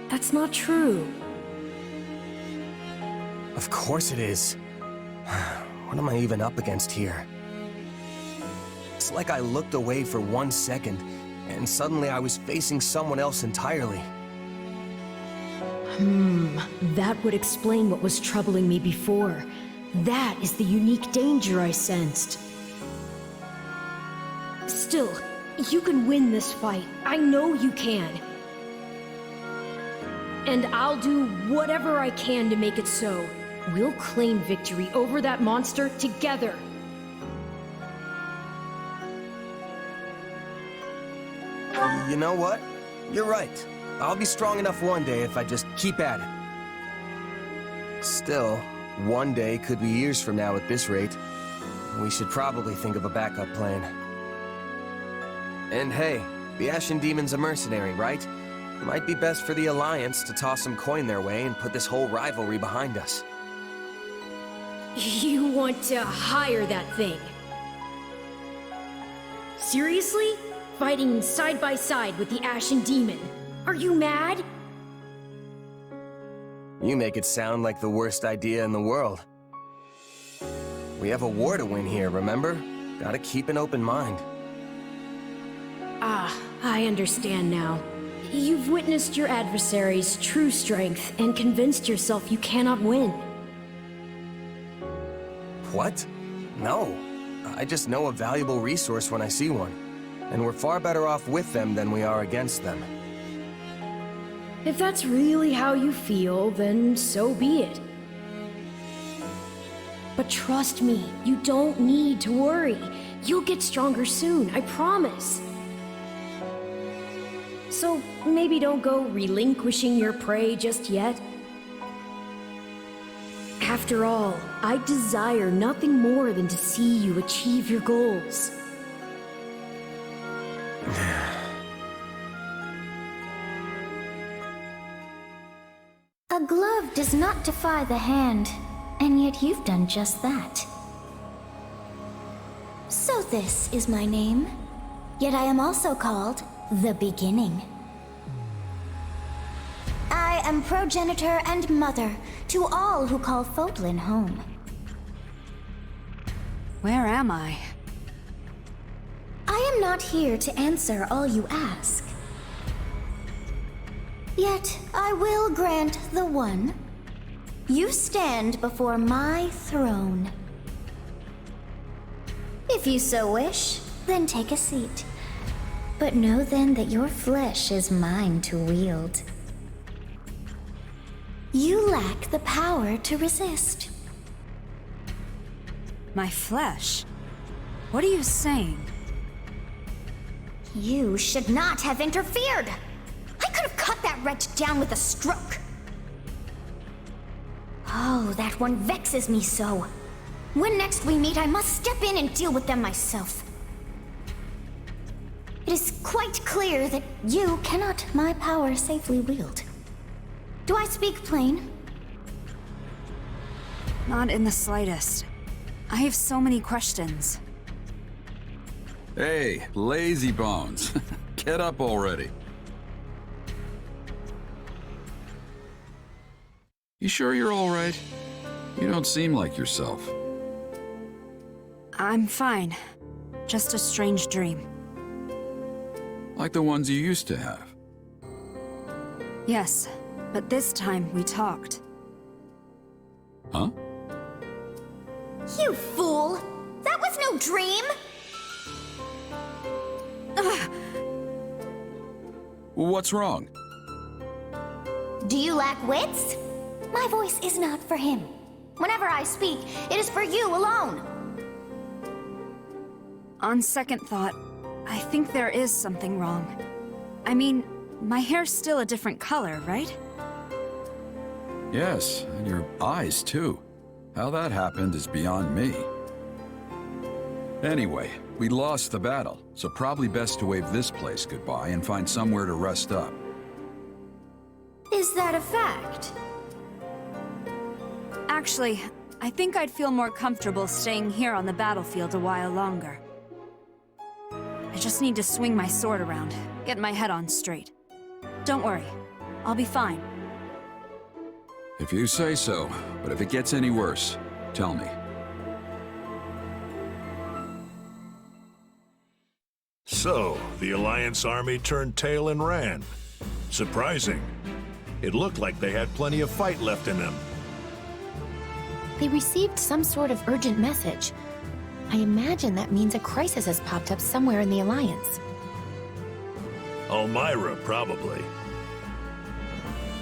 That's not true. Of course it is. What am I even up against here? It's like I looked away for 1 second, and suddenly I was facing someone else entirely. That would explain what was troubling me before. That is the unique danger I sensed. Still, you can win this fight. I know you can. And I'll do whatever I can to make it so. We'll claim victory over that monster together. You know what? You're right. I'll be strong enough one day if I just keep at it. Still, one day could be years from now at this rate. We should probably think of a backup plan. And hey, the Ashen Demon's a mercenary, right? It might be best for the Alliance to toss some coin their way and put this whole rivalry behind us. You want to hire that thing? Seriously? Fighting side by side with the Ashen Demon? Are you mad? You make it sound like the worst idea in the world. We have a war to win here, remember? Gotta keep an open mind. Ah, I understand now. You've witnessed your adversary's true strength and convinced yourself you cannot win. What? No. I just know a valuable resource when I see one. And we're far better off with them than we are against them. If that's really how you feel, then so be it. But trust me, you don't need to worry. You'll get stronger soon, I promise. So maybe don't go relinquishing your prey just yet. After all, I desire nothing more than to see you achieve your goals. A glove does not defy the hand, and yet you've done just that. So this is my name, yet I am also called the Beginning. I am progenitor and mother to all who call Fodlan home. Where am I? not here to answer all you ask. Yet, I will grant the one. You stand before my throne. If you so wish, then take a seat. But know then that your flesh is mine to wield. You lack the power to resist. My flesh? What are you saying? You should not have interfered! I could have cut that wretch down with a stroke! Oh, that one vexes me so. When next we meet, I must step in and deal with them myself. It is quite clear that you cannot my power safely wield. Do I speak plain? Not in the slightest. I have so many questions. Hey, lazy bones. Get up already. You sure you're all right? You don't seem like yourself. I'm fine. Just a strange dream. Like the ones you used to have. Yes, but this time we talked. Huh? You fool! That was no dream! What's wrong? Do you lack wits? My voice is not for him. Whenever I speak, it is for you alone. On second thought, I think there is something wrong. I mean, my hair's still a different color, right? Yes, and your eyes too. How that happened is beyond me. Anyway, we lost the battle, so probably best to wave this place goodbye and find somewhere to rest up. Is that a fact? Actually, I think I'd feel more comfortable staying here on the battlefield a while longer. I just need to swing my sword around, get my head on straight. Don't worry, I'll be fine. If you say so, but if it gets any worse, tell me. So, the Alliance army turned tail and ran. Surprising. It looked like they had plenty of fight left in them. They received some sort of urgent message. I imagine that means a crisis has popped up somewhere in the Alliance. Elmira, probably.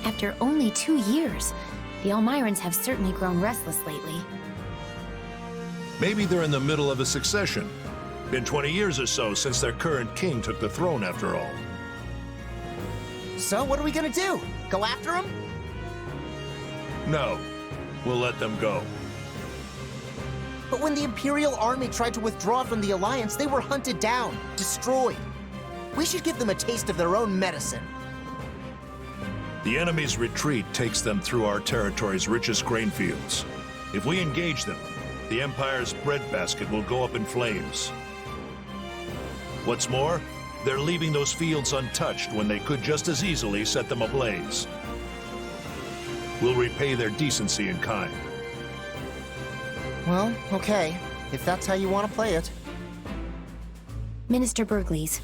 After only 2 years, the Elmirans have certainly grown restless lately. Maybe they're in the middle of a succession. Been 20 years or so since their current king took the throne, after all. So, what are we gonna do? Go after him? No. We'll let them go. But when the Imperial Army tried to withdraw from the Alliance, they were hunted down, destroyed. We should give them a taste of their own medicine. The enemy's retreat takes them through our territory's richest grain fields. If we engage them, the Empire's breadbasket will go up in flames. What's more, they're leaving those fields untouched when they could just as easily set them ablaze. We'll repay their decency in kind. Well, okay. If that's how you want to play it. Minister Bergles,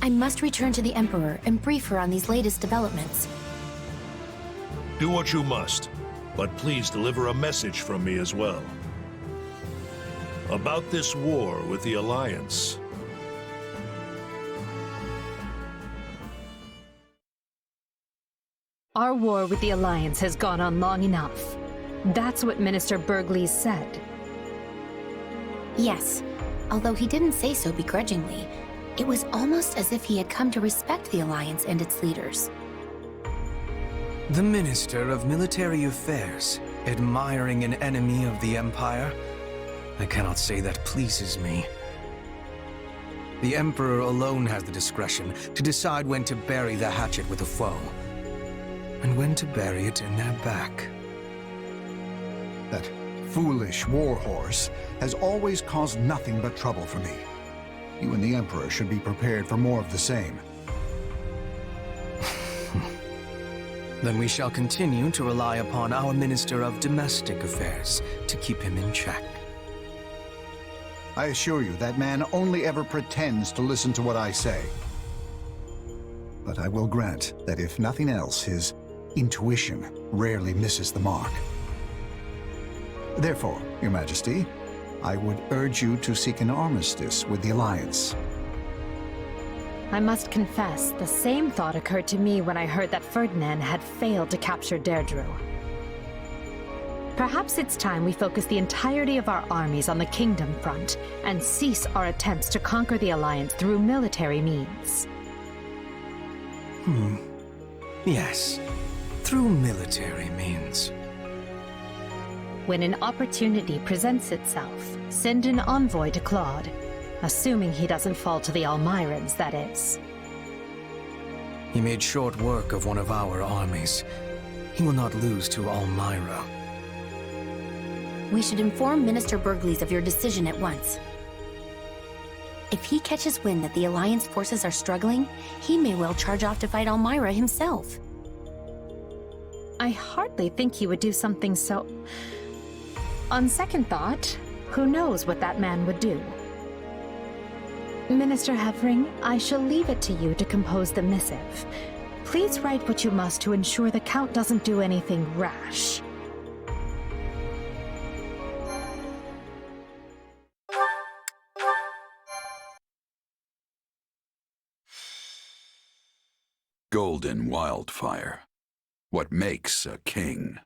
I must return to the Emperor and brief her on these latest developments. Do what you must, but please deliver a message from me as well. About this war with the Alliance. Our war with the Alliance has gone on long enough. That's what Minister Bergles said. Yes, although he didn't say so begrudgingly, it was almost as if he had come to respect the Alliance and its leaders. The Minister of Military Affairs, admiring an enemy of the Empire? I cannot say that pleases me. The Emperor alone has the discretion to decide when to bury the hatchet with a foe, and when to bury it in their back. That foolish warhorse has always caused nothing but trouble for me. You and the Emperor should be prepared for more of the same. Then we shall continue to rely upon our Minister of Domestic Affairs to keep him in check. I assure you, that man only ever pretends to listen to what I say. But I will grant that if nothing else, his intuition rarely misses the mark. Therefore, Your Majesty, I would urge you to seek an armistice with the Alliance. I must confess, the same thought occurred to me when I heard that Ferdinand had failed to capture Deirdre. Perhaps it's time we focus the entirety of our armies on the Kingdom front and cease our attempts to conquer the Alliance through military means. Yes, through military means. When an opportunity presents itself, send an envoy to Claude. Assuming he doesn't fall to the Almirans, that is. He made short work of one of our armies. He will not lose to Almira. We should inform Minister Burgleys of your decision at once. If he catches wind that the Alliance forces are struggling, he may well charge off to fight Almira himself. I hardly think he would do something so... On second thought, who knows what that man would do? Minister Hevering, I shall leave it to you to compose the missive. Please write what you must to ensure the Count doesn't do anything rash. Golden wildfire. What makes a king?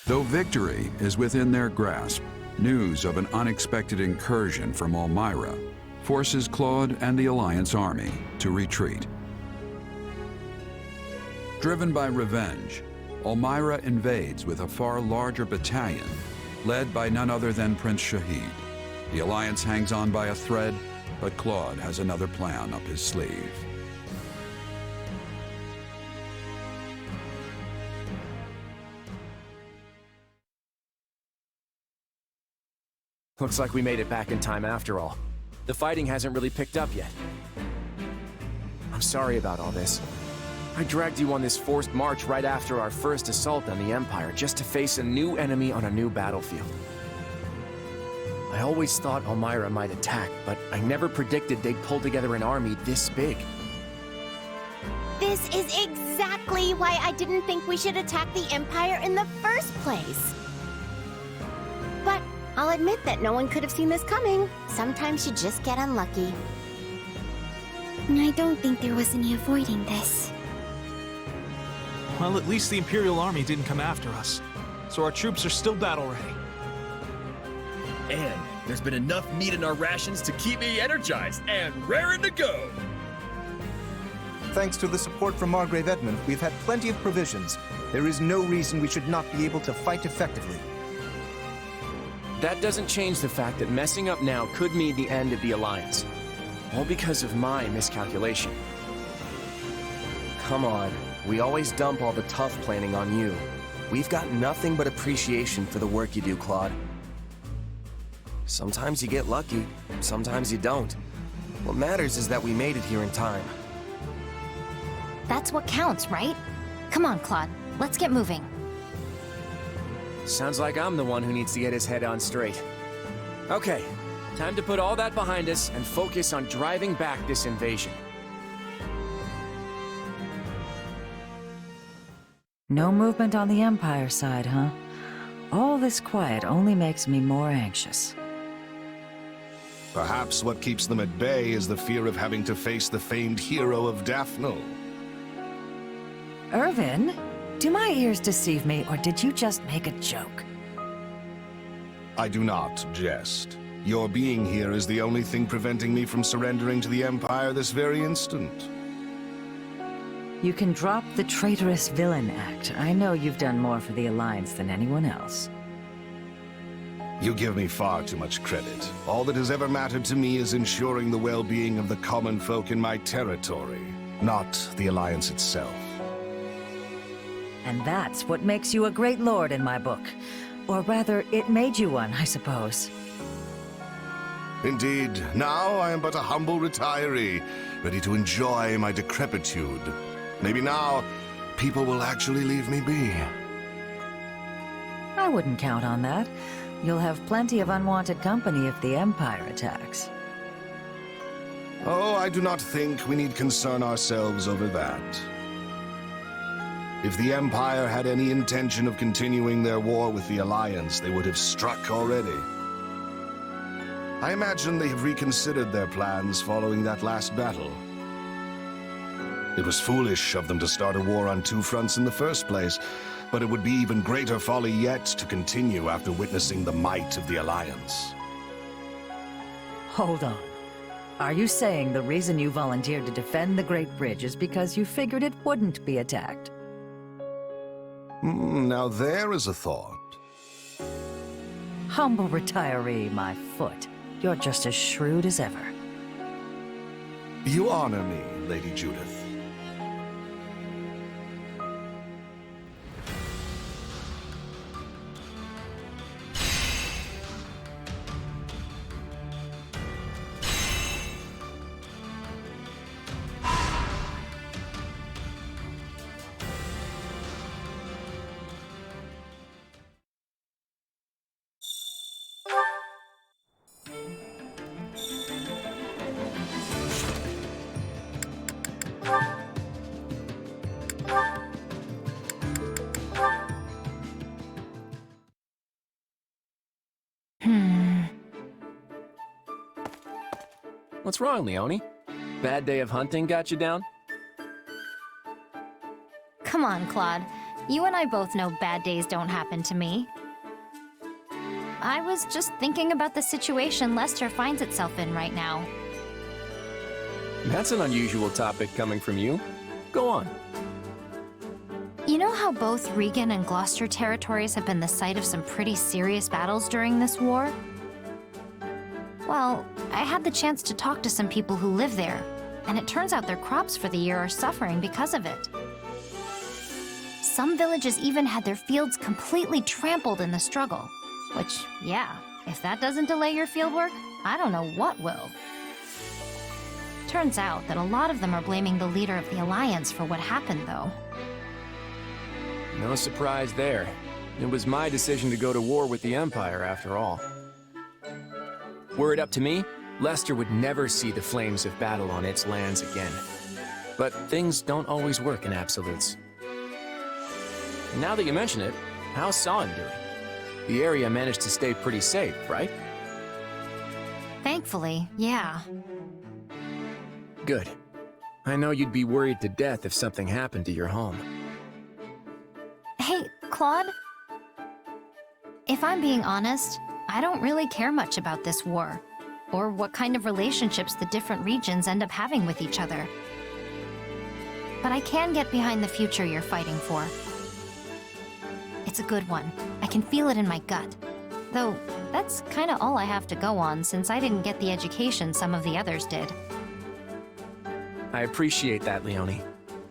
Though victory is within their grasp, news of an unexpected incursion from Almira forces Claude and the Alliance army to retreat. Driven by revenge, Almira invades with a far larger battalion, led by none other than Prince Shahid. The Alliance hangs on by a thread, but Claude has another plan up his sleeve. Looks like we made it back in time after all. The fighting hasn't really picked up yet. I'm sorry about all this. I dragged you on this forced march right after our first assault on the Empire just to face a new enemy on a new battlefield. I always thought Almira might attack, but I never predicted they'd pull together an army this big. This is exactly why I didn't think we should attack the Empire in the first place. But I'll admit that no one could have seen this coming. Sometimes you just get unlucky. I don't think there was any avoiding this. Well, at least the Imperial Army didn't come after us, so our troops are still battle-ready. And there's been enough meat in our rations to keep me energized and raring to go! Thanks to the support from Margrave Edmund, we've had plenty of provisions. There is no reason we should not be able to fight effectively. That doesn't change the fact that messing up now could mean the end of the Alliance. All because of my miscalculation. Come on, we always dump all the tough planning on you. We've got nothing but appreciation for the work you do, Claude. Sometimes you get lucky, sometimes you don't. What matters is that we made it here in time. That's what counts, right? Come on, Claude. Let's get moving. Sounds like I'm the one who needs to get his head on straight. Okay, time to put all that behind us and focus on driving back this invasion. No movement on the Empire side, huh? All this quiet only makes me more anxious. Perhaps what keeps them at bay is the fear of having to face the famed hero of Daphnel. Irvin? Do my ears deceive me, or did you just make a joke? I do not jest. Your being here is the only thing preventing me from surrendering to the Empire this very instant. You can drop the traitorous villain act. I know you've done more for the Alliance than anyone else. You give me far too much credit. All that has ever mattered to me is ensuring the well-being of the common folk in my territory, not the Alliance itself. And that's what makes you a great lord in my book. Or rather, it made you one, I suppose. Indeed, now I am but a humble retiree, ready to enjoy my decrepitude. Maybe now, people will actually leave me be. I wouldn't count on that. You'll have plenty of unwanted company if the Empire attacks. Oh, I do not think we need concern ourselves over that. If the Empire had any intention of continuing their war with the Alliance, they would have struck already. I imagine they have reconsidered their plans following that last battle. It was foolish of them to start a war on two fronts in the first place, but it would be even greater folly yet to continue after witnessing the might of the Alliance. Hold on. Are you saying the reason you volunteered to defend the Great Bridge is because you figured it wouldn't be attacked? Now there is a thought. Humble retiree, my foot. You're just as shrewd as ever. You honor me, Lady Judith. What's wrong, Leone? Bad day of hunting got you down? Come on, Claude. You and I both know bad days don't happen to me. I was just thinking about the situation Lester finds itself in right now. That's an unusual topic coming from you. Go on. You know how both Regan and Gloucester territories have been the site of some pretty serious battles during this war? Well, I had the chance to talk to some people who live there, and it turns out their crops for the year are suffering because of it. Some villages even had their fields completely trampled in the struggle, which, yeah, if that doesn't delay your fieldwork, I don't know what will. Turns out that a lot of them are blaming the leader of the Alliance for what happened, though. No surprise there. It was my decision to go to war with the Empire, after all. Were it up to me, Lester would never see the flames of battle on its lands again. But things don't always work in absolutes. Now that you mention it, how's Sawin doing? The area managed to stay pretty safe, right? Thankfully, yeah. Good. I know you'd be worried to death if something happened to your home. Hey, Claude? If I'm being honest, I don't really care much about this war, or what kind of relationships the different regions end up having with each other. But I can get behind the future you're fighting for. It's a good one. I can feel it in my gut. Though, that's kinda all I have to go on since I didn't get the education some of the others did. I appreciate that, Leone.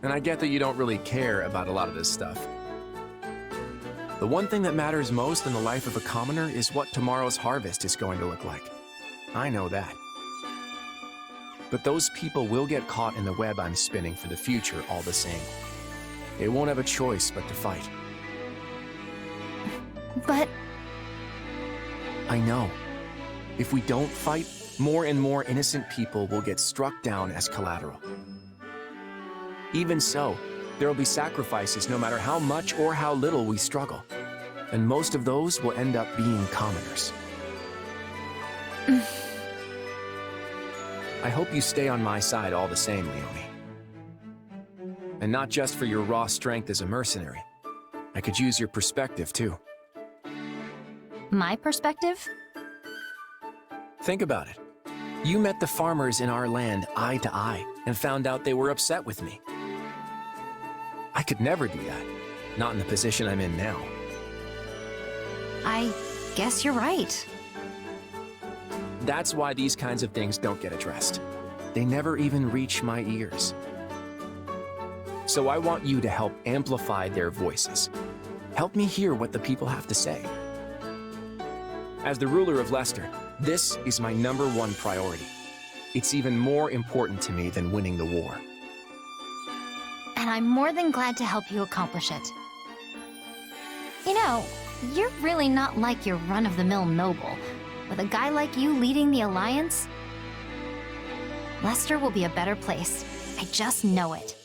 And I get that you don't really care about a lot of this stuff. The one thing that matters most in the life of a commoner is what tomorrow's harvest is going to look like. I know that. But those people will get caught in the web I'm spinning for the future all the same. They won't have a choice but to fight. But... I know. If we don't fight, more and more innocent people will get struck down as collateral. Even so, there will be sacrifices no matter how much or how little we struggle. And most of those will end up being commoners. I hope you stay on my side all the same, Leone. And not just for your raw strength as a mercenary. I could use your perspective, too. My perspective? Think about it. You met the farmers in our land eye to eye and found out they were upset with me. I could never do that. Not in the position I'm in now. I guess you're right. That's why these kinds of things don't get addressed. They never even reach my ears. So I want you to help amplify their voices. Help me hear what the people have to say. As the ruler of Leicester, this is my #1 priority. It's even more important to me than winning the war. And I'm more than glad to help you accomplish it. You know, You're really not like your run-of-the-mill noble. With a guy like you leading the Alliance, Lester will be a better place. I just know it.